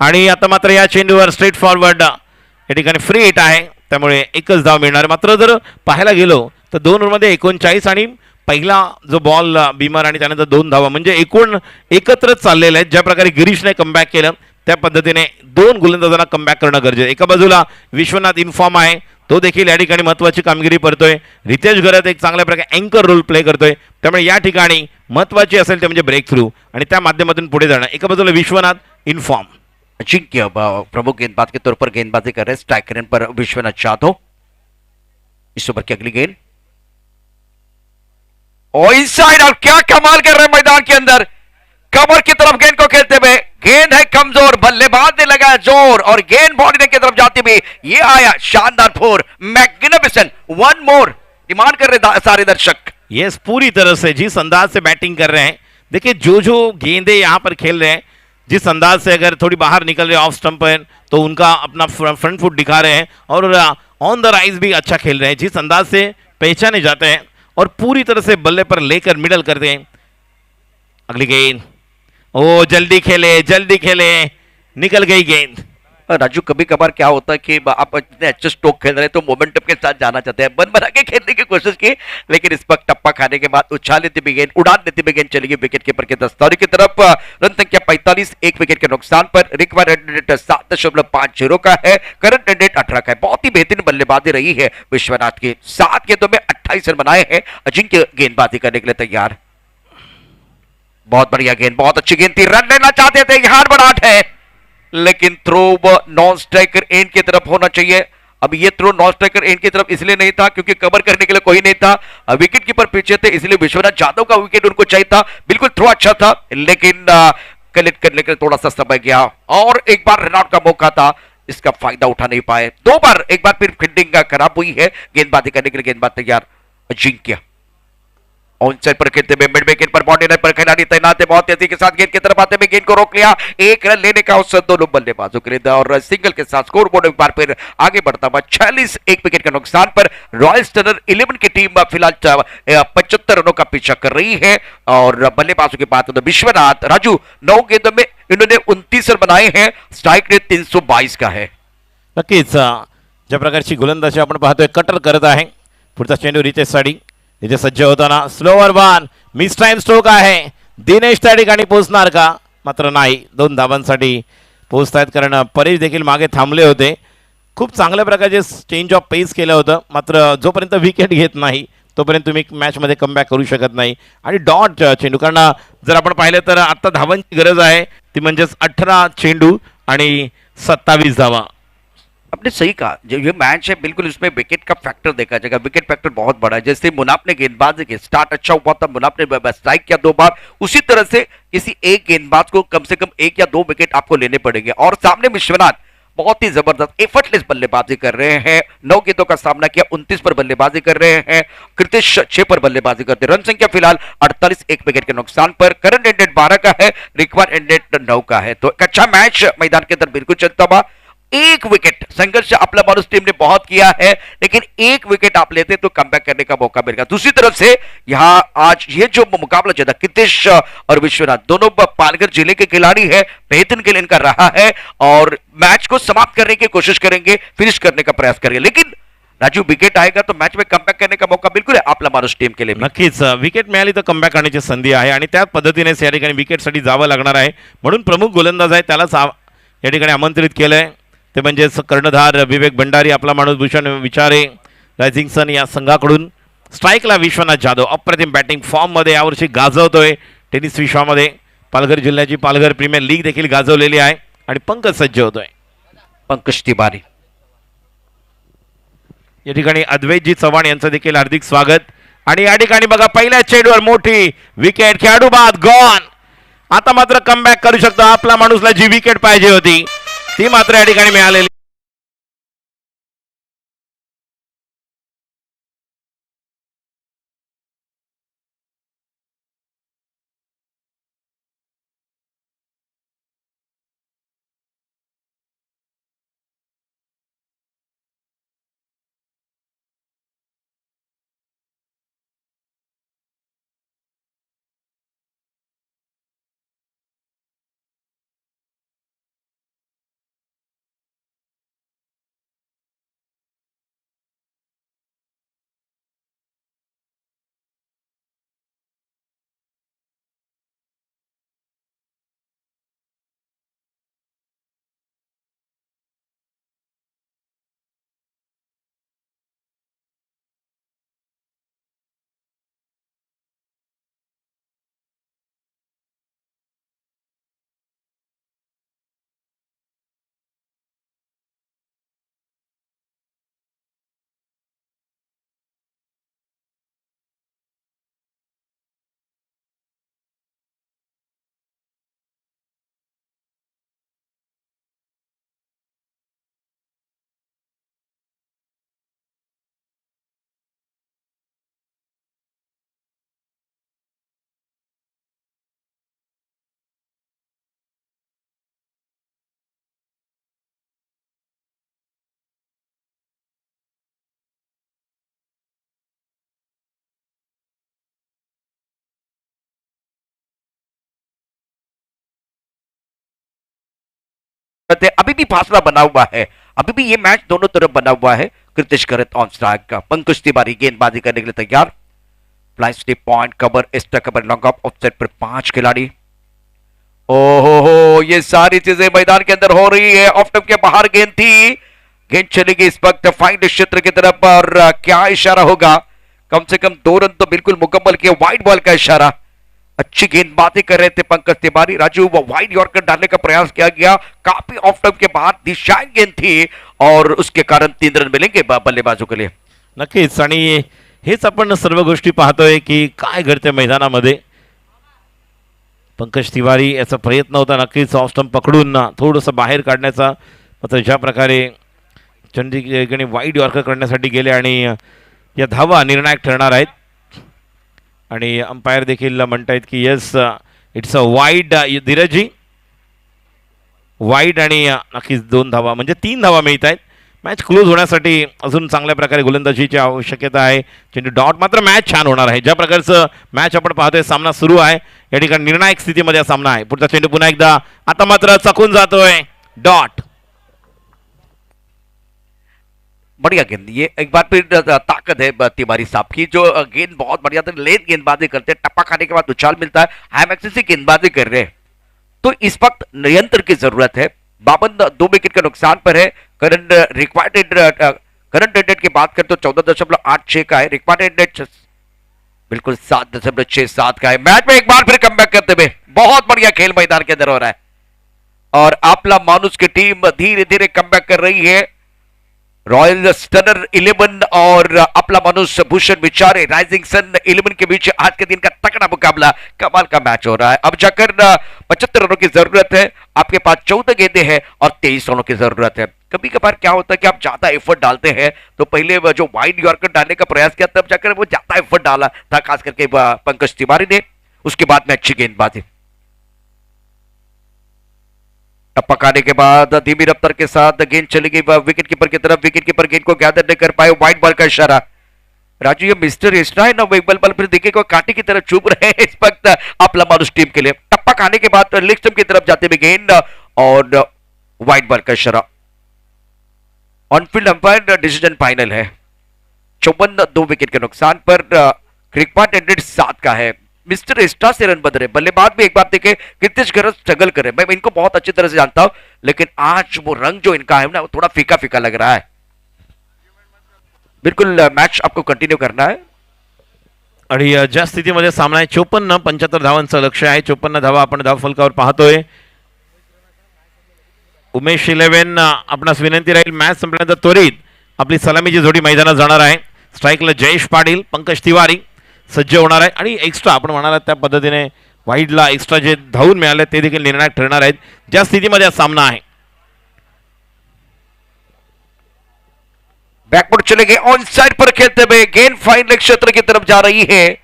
आणि आता मात्र या चेंडूवर स्ट्रेट फॉरवर्ड या ठिकाणी फ्री हिट आहे, त्यामुळे एकच धाव मिळणार. मात्र जर पाहायला गेलो तर 2 ओव्हरमध्ये 39 आणि पहिला जो बॉल बीमर आणि त्यानंतर 2 धावा म्हणजे एकूण एकत्रच चाललेले आहेत. ज्या प्रकारे गिरीशने कमबॅक केलं त्या पद्धतीने 2 गोलंदाजांना कमबॅक करणं गरजेचं. एका बाजूला विश्वनाथ इनफॉर्म आहे, तो देखील या ठिकाणी महत्त्वाची कामगिरी करतोय. रितेश गरत एक चांगल्या प्रकारे अँकर रोल प्ले करतोय, त्यामुळे या ठिकाणी महत्त्वाची असेल ते म्हणजे ब्रेक थ्रू आणि त्या माध्यमातून पुढे जाणं. एका बाजूला विश्वनाथ इनफॉर्म. अजिंक्य प्रमुख गेंदबाज के तौर पर गेंदबाजी कर रहे हैं. स्ट्राइक रेट पर विश्वनाथ यादव. इस ओवर की अगली गेंद और इनसाइड. और क्या कमाल कर रहे हैं मैदान के अंदर. कमर की तरफ गेंद को खेलते हुए. गेंद है कमजोर, बल्लेबाज ने लगाया जोर और गेंद बॉडी की तरफ जाती हुई ये आया शानदार फोर. मैग्निफिसेंट. 1 मोर डिमांड कर रहे सारे दर्शक. यस, पूरी तरह से जिस अंदाज से बैटिंग कर रहे हैं. देखिए जो गेंदे यहाँ पर खेल रहे हैं, जिस अंदाज से अगर थोड़ी बाहर निकल रहे ऑफ स्टंप पर तो उनका अपना फ्रंट फुट दिखा रहे हैं और ऑन द राइज भी अच्छा खेल रहे हैं. जिस अंदाज से पहचाने जाते हैं और पूरी तरह से बल्ले पर लेकर मिडल करते हैं. अगली गेंद. ओ जल्दी खेले, निकल गई गेंद. राजू कभी कभार क्या होता है कि आप इतने अच्छे स्ट्रोक खेल रहे हैं तो मोमेंटम के साथ जाना चाहते हैं, बन बना के खेलने की कोशिश की, लेकिन इस वक्त टप्पा खाने के बाद उछाल लेती भी गेंद, उड़ान लेती भी गेंद चली गई विकेट कीपर के दस्ताने की तरफ. रन संख्या 45, 1 विकेट के नुकसान पर. रिक्वायर्ड रन रेट 7.50 का है. करंट रन रेट 18 का है. बहुत ही बेहतरीन बल्लेबाजी रही है विश्वनाथ की. 7 गेंदों में 28 रन बनाए हैं. अजिंक्य गेंदबाजी करने के लिए तैयार. बहुत बढ़िया गेंद, बहुत अच्छी गेंद थी. रन लेना चाहते थे, यहां हड़बड़ाहट है, लेकिन थ्रो नॉन स्ट्राइकर एंड की तरफ होना चाहिए. अब ये थ्रो नॉन स्ट्राइकर एंड की तरफ इसलिए नहीं था क्योंकि कवर करने के लिए कोई नहीं था. विकेट कीपर पीछे थे, इसलिए विश्वनाथ यादव का विकेट उनको चाहिए था. बिल्कुल थ्रो अच्छा था, लेकिन कलेक्ट करने के लिए थोड़ा सा समय गया और एक बार रन आउट का मौका था, इसका फायदा उठा नहीं पाए. 2 बार एक बार फिर फील्डिंग खराब हुई है. गेंदबाजी करने के लिए गेंदबाज तैयार अजिंक्य. ऑन साइड पर खेलते हुए मिड विकेट पर बॉडी लाइन पर खिलाड़ी तैनात है. बहुत तेजी के साथ गेंद की तरफ आते हुए गेंद को रोक लिया. 1 रन लेने का अवसर दोनों बल्लेबाजों के लिए और सिंगल के साथ स्कोर बोर्ड एक बार फिर आगे बढ़ता हुआ 46, 1 विकेट के नुकसान पर. रॉयल स्टर्नर 11 की टीम फिलहाल 75 रनों का पीछा कर रही है. और बल्लेबाजों की बात तो विश्वनाथ राजू 9 गेंदों में इन्होंने 29 रन बनाए हैं. स्ट्राइक रेट 322 का है. नक्कीच ज्या प्रकारची गोलंदाजी आपण पाहतोय कटर करत आहे. पुढचा चेंडू रितेशसाठी. इथे सज्ज होताना slower one miss time stroke आहे. दिनेश त्या ठिकाणी पोहोचणार का? मात्र नाही. 2 धावांसाठी पोहोचतायत, कारण परेश देखील मागे थांबले होते. खूप चांगल्या प्रकारचे चेंज ऑफ पेस केलं होतं, मात्र जोपर्यंत विकेट घेत नाही तोपर्यंत तुम्ही मॅचमध्ये कमबॅक करू शकत नाही. आणि डॉट चेंडू, कारण जर आपण पाहिलं तर आत्ता धावांची गरज आहे ती म्हणजेच 18 चेंडू आणि 27 धावा. आपने सही कहा, जो ये मैच है बिल्कुल उसमें विकेट का फैक्टर देखा जाएगा, विकेट फैक्टर बहुत बड़ा है। जैसे मुनाफ ने गेंदबाजी की, स्टार्ट अच्छा हुआ था, मुनाफ ने स्ट्राइक किया 2 बार, उसी तरह से किसी एक गेंदबाज को कम से कम 1 या 2 विकेट आपको लेने पड़ेंगे। और सामने विश्वनाथ बहुत ही जबरदस्त एफर्टलेस बल्लेबाजी कर रहे हैं, 9 गेंदों का सामना किया, 29 पर बल्लेबाजी कर रहे हैं। कृतिश 6 पर बल्लेबाजी करते हैं। रन संख्या फिलहाल 48, 1 विकेट के नुकसान पर। करंट एंडेड 12 का है, रिक्वायर्ड एंडेड 9 का है। तो एक अच्छा मैच मैदान के अंदर बिल्कुल चलता हुआ। 1 विकेट संघर्ष अपना मानुस टीम ने बहुत किया है, लेकिन 1 विकेट आप लेते तो कमबैक करने का मौका मिलेगा। दूसरी तरफ से यहां आज ये जो मुकाबला चला, कृतिश और विश्वनाथ दोनों पालघर जिले के खिलाड़ी है, बेहतरीन खेल इनका रहा है और मैच को समाप्त करने की कोशिश करेंगे, फिनिश करने का प्रयास करेंगे। लेकिन राजू, विकेट आएगा तो मॅच में कमबॅक करने का मौका बिलकुल आहे आपला माणूस टीम के लिए। नक्कीच विकेट मिळाली तर कमबॅक करण्याची संधी आहे आणि त्याच पद्धतीनेच या ठिकाणी विकेटसाठी जावं लागणार आहे, म्हणून प्रमुख गोलंदाज आहे त्यालाच या ठिकाणी आमंत्रित केलंय, ते म्हणजेच कर्णधार विवेक भंडारी, आपला माणूस भूषण विचारे, रायझिंग सन या संघाकडून। स्ट्राईकला विश्वनाथ जाधव अप्रतिम बॅटिंग फॉर्ममध्ये यावर्षी गाजवतोय टेनिस विश्वामध्ये, पालघर जिल्ह्याची पालघर प्रीमियर लीग देखील गाजवलेली आहे आणि पंकज सज्ज होतोय। पंकज तिवारी या ठिकाणी अद्वैतजी चव्हाण यांचं देखील हार्दिक स्वागत। आणि या ठिकाणी बघा पहिल्या चेंडूवर मोठी विकेट, खेळाडू बाद गॉन। आता मात्र कमबॅक करू शकतो आपला माणूसला, जी विकेट पाहिजे होती ती मात्र या ठिकाणी मिळालेली। अभी भी फासला बना हुआ है, अभी भी ये मैच दोनों तरफ बना हुआ है। कृतिश करत ऑन स्ट्राइक का, पंकज तिवारी गेंदबाजी करने के लिए तैयार। Fly slip point cover, extra cover, long off offside पर 5 खिलाड़ी। ओहो, ये सारी चीजें मैदान के अंदर हो रही है। ऑफ टॉप के बाहर गेंद थी, गेंद चलेगी इस वक्त फाइंड क्षेत्र की तरफ और क्या इशारा होगा? कम से कम 2 रन तो बिल्कुल मुकम्मल किया, वाइड बॉल का इशारा। अच्छी गेंदबाजी कर रहे थे पंकज तिवारी। राजू, वो वाइड यॉर्कर डालने का प्रयास किया गया, काफी ऑफ टॉप के बाहर दिशाएं गेंद थी और उसके कारण 3 रन मिलेंगे बल्लेबाजों के लिए। नक्कीच, आणि हेच आपण सर्व गोष्टी पाहतोय की काय घडते मैदानामध्ये। पंकज तिवारी याचा प्रयत्न होता नक्कीच ऑफ स्टंप पकडून थोडंसं बाहेर काढण्याचा, मात्र ज्या प्रकारे चंडीगढने वाईड यॉर्कर करण्यासाठी गेले आणि या धावा निर्णायक ठरणार आहेत। आणि अंपायर देखील म्हणतायत की येस इट्स अ वाईड, धीरजी वाईड, आणि नक्कीच 2 धावा म्हणजे 3 धावा मिळत आहेत। मॅच क्लोज होण्यासाठी अजून चांगल्या प्रकारे गोलंदाजीची आवश्यकता आहे। चेंडू डॉट, मात्र मॅच छान होणार आहे। ज्या प्रकारचं मॅच आपण पाहतोय, सामना सुरू आहे, या ठिकाणी निर्णायक स्थितीमध्ये सामना आहे। पुढचा चेंडू पुन्हा एकदा, आता मात्र चकून जातोय, डॉट। बढ़िया गेंद, ये एक बार फिर ताकत है तिवारी साहब की, जो गेंद बहुत बढ़िया था, लेट गेंदबाजी करते हैं, टप्पा खाने के बाद उछाल मिलता है, हाई एक्सेस से गेंदबाजी कर रहे हैं। तो इस वक्त नियंत्रण की जरूरत है। 52 2 विकेट के नुकसान पर है। करंट रेटेड की बात करते तो 14.86 का है, रिक्वायर्ड रेटेड बिल्कुल 7.67 का है। मैच में एक बार फिर कमबैक करते हुए बहुत बढ़िया खेल मैदान के अंदर हो रहा है और आपला मानुस की टीम धीरे धीरे कमबैक कर रही है। रॉयल स्टनर 11 और आपला मानुष भूषण विचारे राइजिंग सन 11 के बीच आज के दिन का तगड़ा मुकाबला, कमाल का मैच हो रहा है। अब जाकर 75 रनों की जरूरत है, आपके पास 14 गेंदें हैं और 23 रनों की जरूरत है। कभी कभार क्या होता है कि आप ज्यादा एफर्ट डालते हैं, तो पहले वो जो वाइड यॉर्कर डालने का प्रयास किया तब जाकर वो ज्यादा एफर्ट डाला था, खास करके पंकज तिवारी ने। उसके बाद में अच्छी गेंदबाजी, पकाने के बाद धीमी रफ्तार के साथ गेंद चली गई विकेट कीपर की तरफ। विकेट कीपर गेंद को गैदर नहीं कर पाए, व्हाइट बॉल का इशारा। राजू ये मिस्टर एस्ट्रा है ना, वो एक बल फिर देखे को कांटे की तरफ चुप रहे हैं इस वक्त आपला मानुष टीम के लिए। टप्पा खाने के बाद लेग स्टंप की तरफ जाते हुए गेंद और व्हाइट बॉल का इशारा। ऑनफील्ड अंपायर डिसीजन फाइनल है। 54 2 विकेट के नुकसान पर क्रिकपॉट एंडेड 7 का है। मिस्टर एस्ट्रा से रन बन रहे, बल्लेबाज भी एक बार देखे कृतिश गरज स्ट्रगल करे, मैं इनको बहुत अच्छी तरह से जानता हूं, लेकिन आज वो रंग जो इनका है ना वो थोड़ा फीका फीका लग रहा है। बिल्कुल मैच आपको कंटिन्यू करना है। आणि ज्या स्थितीमध्ये सामना आहे 54-75 धावांचं लक्ष आहे। 54 धावा आपण धावफलकावर पाहतोय। उमेश 11 आपणास विनंती राहील मॅच संपल्यानंतर त्वरित आपली सलामीची जोडी मैदानात जाणार आहे। स्ट्राईकला जयेश पाटील, पंकज तिवारी सज्ज होणार आहे आणि एक्स्ट्रा आपण म्हणाला त्या पद्धतीने वाईडला एक्स्ट्रा जे धावून मिळाले ते देखील निर्णायक ठरणार आहेत ज्या स्थितीमध्ये हा सामना आहे। बैकवर्ड चले गए, ऑन साइड पर खेलते हुए गेंद फाइन लेग क्षेत्र की तरफ जा रही है।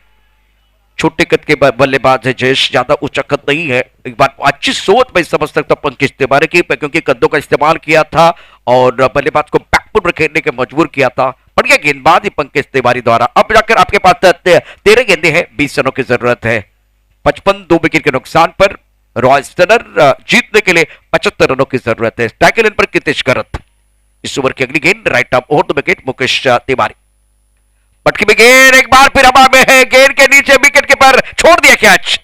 छोटे कद के बल्लेबाज है जयेश, ज्यादा ऊंचा कद नहीं है। एक बात अच्छी सोच मैं समझ सकता हूं पंकज तिवारी की, क्योंकि कद्दों का इस्तेमाल किया था और बल्लेबाज को बैकवर्ड खेलने के मजबूर किया था। बढ़िया गेंदबाजी पंकज तिवारी द्वारा। अब जाकर आपके पास 13 गेंदें हैं, 20 रनों की जरूरत है। 55 2 विकेट के नुकसान पर रॉयल स्टनर जीतने के लिए 75 रनों की जरूरत है। टैकल इन पर कृतिश गरत। इस ओवर की अगली गेंद right arm over the wicket Mukesh Tiwari. पटकी में गेंद एक बार फिर हवा में है, गेंद के नीचे विकेट कीपर छोड़ दिया कैच।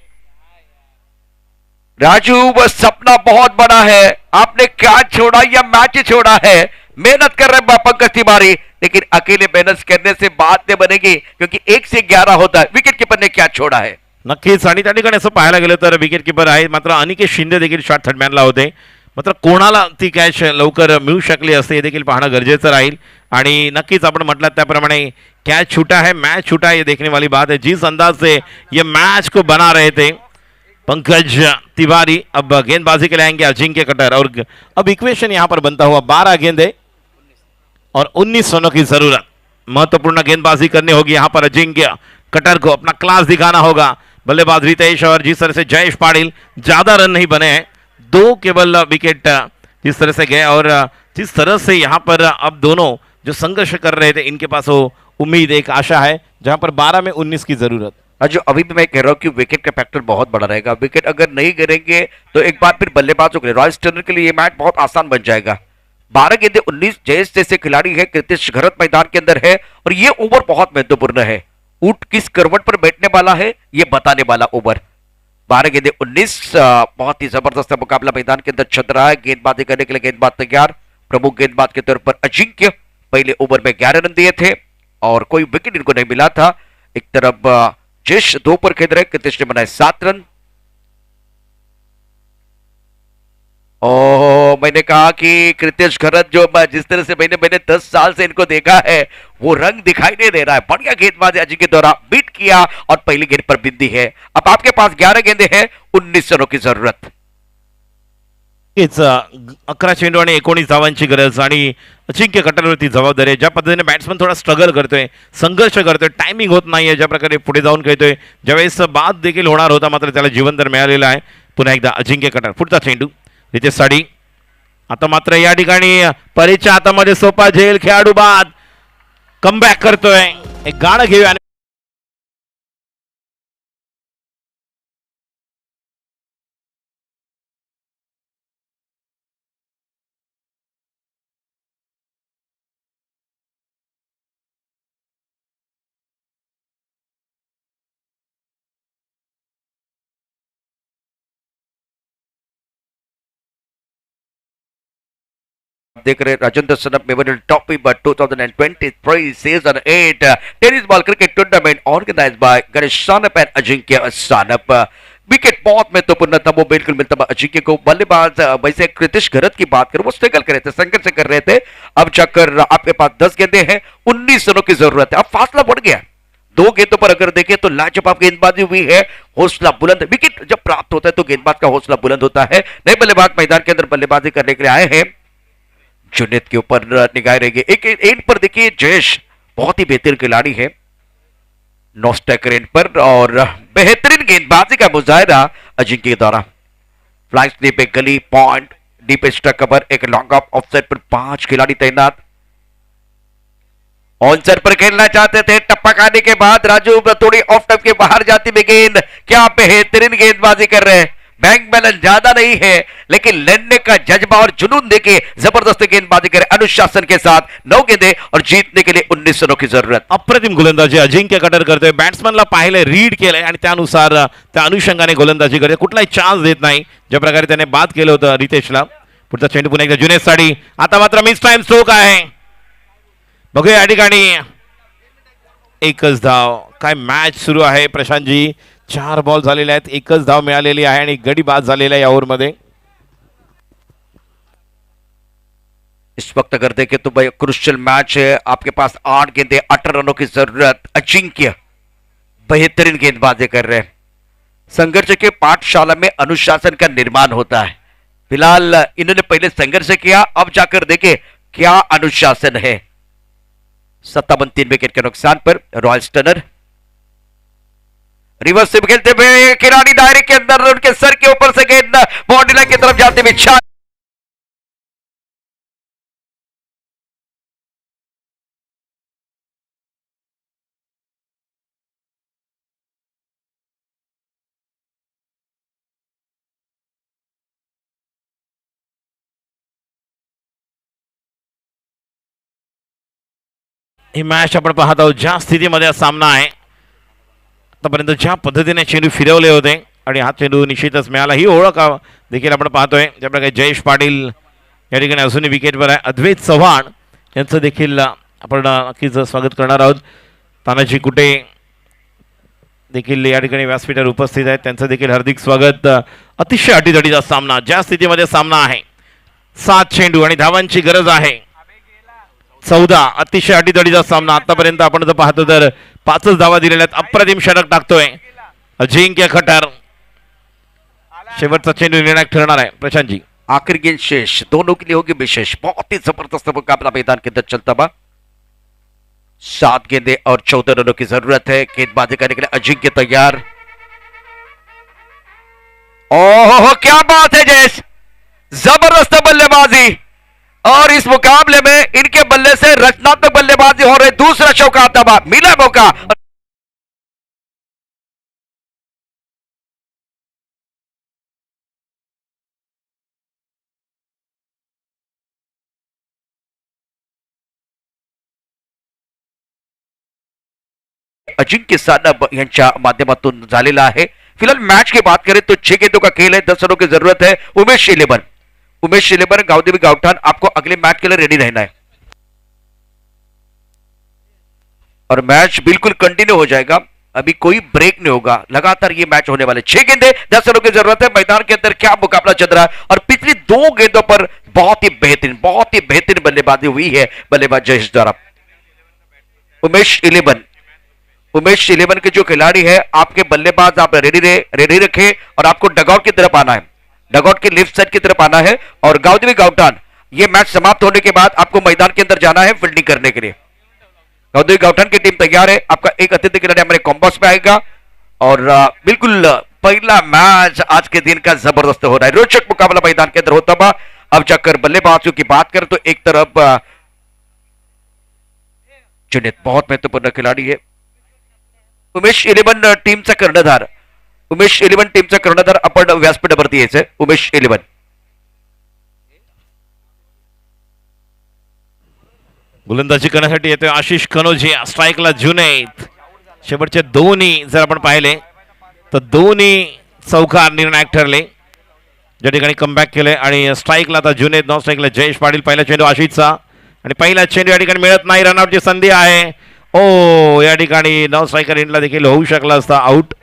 राजू वो सपना बहुत बड़ा है, आपने कैच छोड़ा या मैच ही छोड़ा है। मेहनत कर रहे पंकज तिवारी, लेकिन अकेले मेहनत करने से बात नहीं बनेगी, क्योंकि 1 से 11 होता है। विकेट कीपर ने कैच छोड़ा है। नक्कीच आणि त्या ठिकाणी असं पाहायला गेलं तर विकेट कीपर आहे, मात्र अनिकेत शिंदे देखील शॉट थर्डमॅनला होते, मात्र कोणाला ती कॅच लवकर मिळू शकली असते हे देखील पाहणं गरजेचं राहील। आणि नक्कीच आपण म्हटलं त्याप्रमाणे कैच छूटा है, मैच छूटा है, ये देखने वाली बात है। जिस अंदाज से ये मैच को बना रहे थे पंकज तिवारी, अब गेंदबाजी के लिए आएंगे अजिंक्य कटर और अब इक्वेशन यहां पर बनता हुआ 12 गेंदे और 19 रनों की जरूरत। महत्वपूर्ण गेंदबाजी करनी होगी यहां पर अजिंक्य कटर को, अपना क्लास दिखाना होगा। बल्लेबाज रितेश और जिस तरह से जयेश पाटिल ज्यादा रन नहीं बने हैं, 2 केवल विकेट जिस तरह से गए और जिस तरह से यहां पर अब दोनों जो संघर्ष कर रहे थे इनके पास वो उम्मीद एक आशा है जहां पर 12 में 19 की जरूरत। जो अभी भी मैं कह रहा हूं कि विकेट का फैक्टर बहुत बड़ा रहेगा। विकेट अगर नहीं गिरेंगे तो एक बार फिर बल्लेबाजों के लिए, रॉयल स्टनर के लिए ये मैच बहुत आसान बन जाएगा। 12 गेंदे 19 जयेश जैसे खिलाड़ी है, कृतिश गरत मैदान के अंदर है और ये ओवर बहुत महत्वपूर्ण है। ऊंट किस करवट पर बैठने वाला है ये बताने वाला ओवर। 12 गेंदे 19, बहुत ही जबरदस्त मुकाबला मैदान के अंदर चल रहा है। गेंदबाजी करने के लिए गेंदबाज तैयार। प्रमुख गेंदबाज के तौर पर अजिंक्य पहले ओवर में 11 रन दिए थे और कोई विकेट इनको नहीं मिला था। एक तरफ जयेश 2 पर खेल रहे, कृतिश ने बनाए 7 रन। मैंने कहा कि कृतिश गरत जो जिस तरह से मैंने 10 साल से इनको देखा है वो रंग दिखाई नहीं दे रहा है। बढ़िया गेंदबाजी अजिंक्य द्वारा बीट किया और पहली गेंद पर बिंदी है। अब आपके पास 11 गेंदे हैं, 19 रनों की जरूरत। 11 चेंडू आणि 19 धावांची गरज आणि अजिंक्य कटरवरती जबाबदारी आहे। ज्या पद्धतीने बॅट्समन थोडा स्ट्रगल करतोय, संघर्ष करतोय, टायमिंग होत नाहीये, ज्या प्रकारे पुढे जाऊन खेळतोय, ज्यावेळेस बाद देखील होणार होता मात्र त्याला जीवन तर मिळालेलं आहे। पुन्हा एकदा अजिंक्य कटर, पुढचा चेंडू रितेश साडी। आता मात्र या ठिकाणी परीच्या हातामध्ये सोपा झेल, खेळाडू बाद कमबॅक करतोय। एक गाणं घेऊया। देख रहे Rajendra Sanap memorial trophy 2023 season 8 tennis ball cricket tournament organized by Ganesh Sanap and Ajinkya Sanap. Wicket बहुत महत्वपूर्ण था, वो बिल्कुल मिलता हुआ अजिंक्य को। बल्लेबाज वैसे कृतिश घरत की बात करें, वो स्ट्रगल कर रहे थे, संघर्ष कर रहे थे। अब जाकर आपके पास 10 गेंदें हैं, 19 रनों की जरूरत है। अब फासला बढ़ गया, 2 गेंदों पर अगर देखें तो लाजवाब गेंदबाजी हुई है, हौसला बुलंद। विकेट जब प्राप्त होता है तो गेंदबाज का हौसला बुलंद होता है। नए बल्लेबाज मैदान के अंदर बल्लेबाजी करने के लिए आए हैं, जुनेद के ऊपर निगाह रहेगी। एक एंड पर देखिए जयेश बहुत ही बेहतरीन खिलाड़ी है, नॉस्टैकर एंड पर, और बेहतरीन गेंदबाजी का मुजाहिरा अजिंक्य के द्वारा। फ्लाइंग स्लिप, एक गली पॉइंट, डीप एक्स्ट्रा कवर, एक लॉन्ग ऑफ, ऑफसाइड पर 5 खिलाड़ी तैनात। ऑनसाइड पर खेलना चाहते थे, टप्पा खाने के बाद राजू थोड़ी ऑफ टाइम के बाहर जाती हुई गेंद। क्या बेहतरीन गेंदबाजी कर रहे हैं, बैंक बैलेंस ज्यादा नहीं है लेकिन लड़ने का जज्बा और जुनून देके जबरदस्त गेंदबाजी करे अनुशासन के साथ। 9 गेंदे और जीतने के लिए 19 रनों की जरूरत। अप्रतिम गोलंदाजी अजिंक्य कटर करतोय, बॅट्समॅनला पाहिलंय, रीड केलंय आणि त्यानुसार त्या अनुषंगाने गोलंदाजी करते, कुठलाही चान्स देत नाही, ज्या प्रकारे त्याने बाद केलं होतं रितेशला। पुढचा चेंडू पुन्हा एकदा जुनेद साठी, आता मात्र मिस टाइम स्ट्रोक आहे, बघूया या ठिकाणी एकच धाव। काय मॅच सुरू आहे प्रशांतजी, 4 बॉल झालेले आहेत, एकच धाव मिळालेली आहे आणि गडी बाद झालेला आहे या ओव्हरमध्ये। इस वक्त अगर देखें तो भाई क्रुशियल मैच है, आपके पास 8 गेंदे 18 रनों की जरूरत। अजिंक्य बेहतरीन गेंदबाजी कर रहे हैं। संघर्ष के पाठशाला में अनुशासन का निर्माण होता है, फिलहाल इन्होंने पहले संघर्ष किया, अब जाकर देखें क्या अनुशासन है। 57 3 विकेट के नुकसान पर रॉयल स्टनर रिवर्स से खेलते हुए खिलाड़ी दायरे के अंदर, उनके सर के ऊपर से गेंद बाउंड्री लाइन की तरफ जाते हुए छा ही मॅच आपण पाहत आहोत, ज्या स्थितीमध्ये हा सामना आहे, आतापर्यंत ज्या पद्धतीने चेंडू फिरवले होते आणि हा चेंडू निश्चितच मिळाला, ही ओळख देखील आपण पाहतोय। ज्याप्रकारे जयेश पाटील या ठिकाणी अजूनही विकेटवर आहे, अद्वैत चव्हाण यांचं देखील आपण नक्कीच स्वागत करणार आहोत। तानाजी कुटे देखील या ठिकाणी व्यासपीठावर उपस्थित आहेत, त्यांचं देखील हार्दिक स्वागत। अतिशय अटीतटीचा सामना, ज्या स्थितीमध्ये सामना आहे, 7 चेंडू आणि धावांची गरज आहे, 14, अतिशय अटीतटीचा सामना। आतापर्यंत आपण जर पाहतो तर 5च धावा दिलेल्या आहेत, अप्रतिम षटक टाकतोय अजिंक्य खटर। शेवटचा चेंडू निर्णायक ठरणार आहे प्रशांत जी। आखिरी गेंद शेष, दोनों के लिए होगी विशेष। बहुत ही जबरदस्त मुकाबला मैदान के अंदर चलता हुआ। 7 गेंदे और 14 रनों की जरूरत है, गेंदबाजी करने के लिए अजिंक्य तैयार। ओह क्या बात है जयेश, जबरदस्त बल्लेबाजी, और इस मुकाबले में इनके बल्ले से रचनात्मक बल्लेबाजी हो रही। दूसरा चौका आता हुआ, मिला मौका। अजिंक्य सानप यांच्या माध्यमातून झालेला आहे। फिलहाल मैच की बात करें तो 6 गेंदों का खेल है, 10 रनों की जरूरत है। उमेश इलेवन गांवदेवी गावठान, आपको अगले मैच के लिए रेडी रहना है और मैच बिल्कुल कंटिन्यू हो जाएगा, अभी कोई ब्रेक नहीं होगा, लगातार ये मैच होने वाले। 6 गेंदे 10 रनों की जरूरत है। मैदान के अंदर क्या मुकाबला चल रहा है, और पिछली 2 गेंदों पर बहुत ही बेहतरीन बल्लेबाजी हुई है बल्लेबाज जयेश द्वारा। उमेश इलेवन के जो खिलाड़ी है, आपके बल्लेबाज आप रेडी रखे और आपको डगआउट की तरफ आना है, डगआउट के लेफ्ट साइड की तरफ आना है। और गांवदेवी गावठान, ये मैच समाप्त होने के बाद आपको मैदान के अंदर जाना है फील्डिंग करने के लिए। गांवदेवी गावठान की टीम तैयार है, आपका एक अतिथि खिलाड़ी हमारे कॉम्बॉक्स में आएगा। और बिल्कुल पहला मैच आज के दिन का जबरदस्त हो रहा है, रोचक मुकाबला मैदान के अंदर होता हुआ। अब जाकर बल्लेबाजों की बात करें तो एक तरफ जुनेद बहुत महत्वपूर्ण खिलाड़ी है, उमेश इलेवन टीमचा कर्णधार आपण व्यासपीठावरती यायचंय। उमेश इलेवन गोलंदाजी करण्यासाठी येतोय आशिष कनोजी, स्ट्राईकला जुनेद। शेवटचे दोन्ही जर आपण पाहिले तर दोन्ही चौकार निर्णायक ठरले, ज्या ठिकाणी कमबॅक केले। आणि स्ट्राईकला आता जुनेद, नॉन स्ट्राईकला जयेश पाटील। पहिला चेंडू आशिषचा आणि पहिला चेंडू या ठिकाणी मिळत नाही, रनआउटची संधी आहे। ओ या ठिकाणी नॉन स्ट्रायकर एंडला देखील होऊ शकला असता आउट,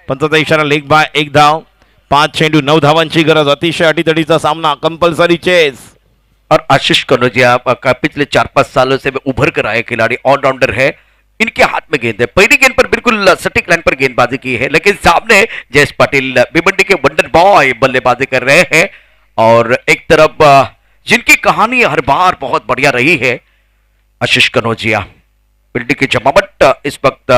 पंचाचा इशारा लेग बाय 1 धाव. 5 चेंडू 9 धावांची गरज. अतिशय अटीतटीचा सामना. Compulsory chess. और आशीष कनौजिया का पिछले 4-5 सालों से उभर कर आए खिलाड़ी, ऑलराउंडर है. इनके हाथ में गेंद है. पहली गेंद पर बिल्कुल सटीक लाइन पर गेंदबाजी की है, लेकिन सामने जयेश पाटिल भिवंडी के वंडर बॉय बल्लेबाजी कर रहे हैं. और एक तरफ जिनकी कहानी हर बार बहुत बढ़िया रही है, आशीष कनौजिया. बिल्डिंग की जमावट इस वक्त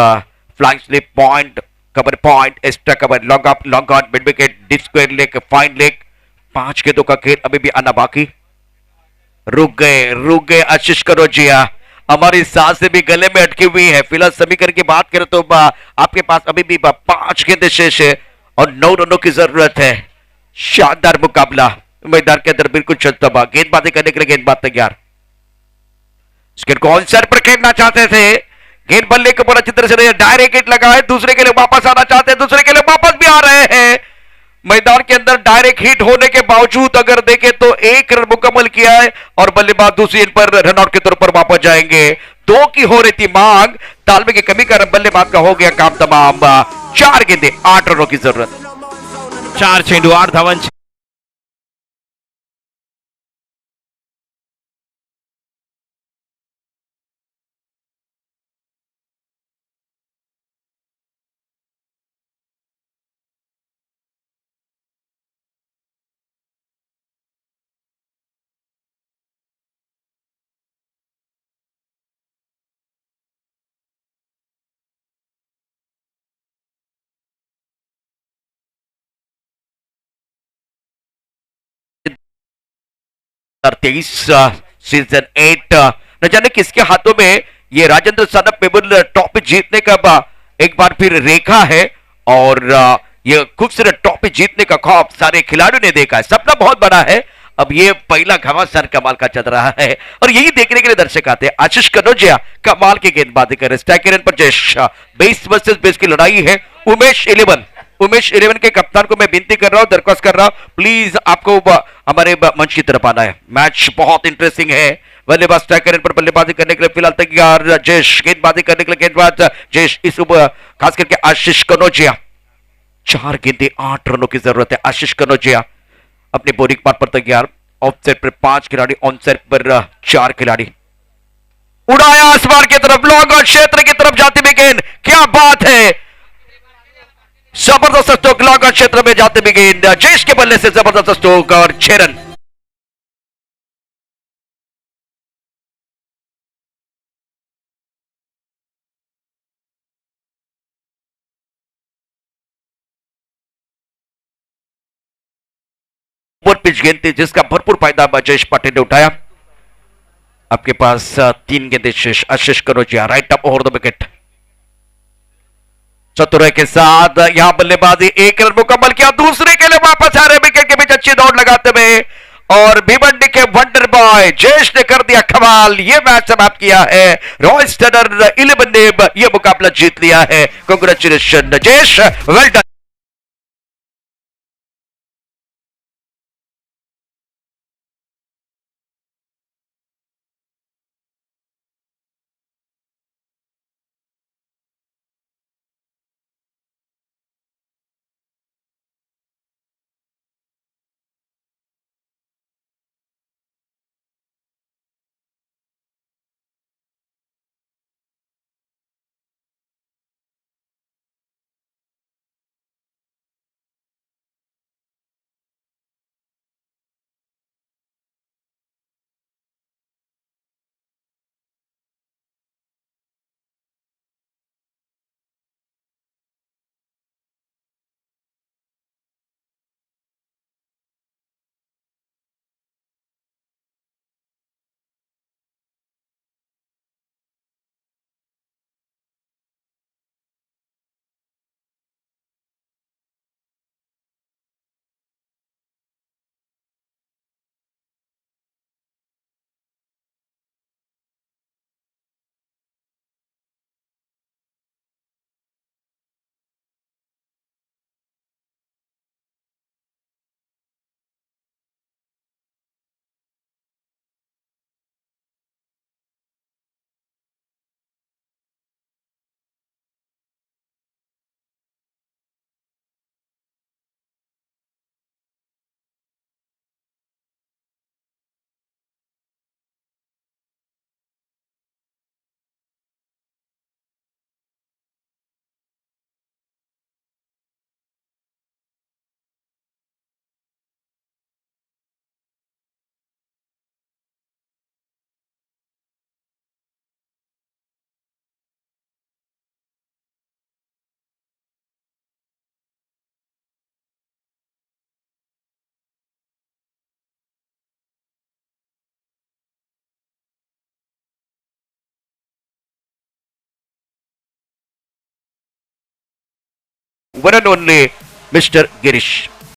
flying slip, point, cover point, extra cover, long up, long on, mid wicket, deep square leg, fine leg. 5 गेंदों का खेल अभी भी आना बाकी. रुक गए आशीष कनौजिया. हमारी सांसें भी गले में अटकी हुई है. फिलहाल समीकरण की बात करें तो आपके पास अभी भी 5 गेंदें शेष है और 9 रनों की जरूरत है. शानदार मुकाबला मैदान के अंदर बिल्कुल चलता हुआ. गेंदबाजी करने के लिए गेंदबाज तैयार. स्किन को ऑनसाइड पर खेलना चाहते थे. गेंद बल्ले के ऊपर अच्छी तरह से डायरेक्ट हिट लगा है. दूसरे के लिए वापस आना चाहते हैं, दूसरे के लिए वापस भी आ रहे हैं. मैदान के अंदर डायरेक्ट हिट होने के बावजूद अगर देखें तो 1 रन मुकम्मल किया है और बल्लेबाज दूसरी इन पर रनआउट के तौर पर वापस जाएंगे. 2 की हो रही थी मांग. तालमे की कमी का बल्लेबाज का हो गया काम तमाम. 4 गेंदें 8 रनों की जरूरत. 4 चेंडू 8 धावांची. तेईस सीजन 8 न जाने किसके हाथों में ये राजेंद्र सानप मेमोरियल ट्रॉफी जीतने का एक बार फिर रेखा है. और ये खूबसूरत ट्रॉफी जीतने का ख्वाब सारे खिलाड़ियों ने देखा है. सपना बहुत बड़ा है. अब ये पहला घमासान कमाल का चल रहा है और यही देखने के लिए दर्शक आते हैं. आशीष कनौजिया कमाल के गेंदबाजी कर रहे. स्ट्राइक रेट पर जयेश 20 वर्सेस 20 की लड़ाई है. उमेश 11 के कप्तान को मैं विनती कर रहा हूं, दरख्वास्त कर रहा हूं, प्लीज आपको हमारे मंच की तरफ आना है. मैच बहुत इंटरेस्टिंग है. बल्लेबाज स्ट्राइकर पर बल्लेबाजी करने के लिए फिलहाल तैयार. जयेश गेंदबाजी करने के लिए गेंदबाज जयेश. इस खास करके आशीष कनौजिया. 4 गेंदें 8 रनों की जरूरत है. आशीष कनौजिया अपने बोरिंग पार्ट पर तैयार. ऑफ साइड पर 5 खिलाड़ी, ऑन साइड पर 4 खिलाड़ी. उड़ाया आसमान की तरफ, लॉन्ग ऑन क्षेत्र की तरफ जाती हुई गेंद. क्या बात है. जबरदस्त स्ट्रोक लॉन्ग ऑन क्षेत्र में जाते हुए गेंद. जयेश के बल्ले से जबरदस्त स्ट्रोक और 6 रन. पिच गेंद थी जिसका भरपूर फायदा जयेश पाटिल ने उठाया. आपके पास 3 गेंदें शेष. आशीष कनौजिया राइट अप ओवर द विकेट. चतुराई के साथ यहां बल्लेबाजी. 1 रन मुकम्मल किया. दूसरे के लिए वापस आ रहे विकेट के बीच अच्छी दौड़ लगाते हुए और भिवंडी के वंडर बॉय जयेश ने कर दिया कमाल. यह मैच समाप्त किया है. रॉयस टनर 11 ने यह मुकाबला जीत लिया है. Congratulation Jayesh, well done. One and only mister Girish.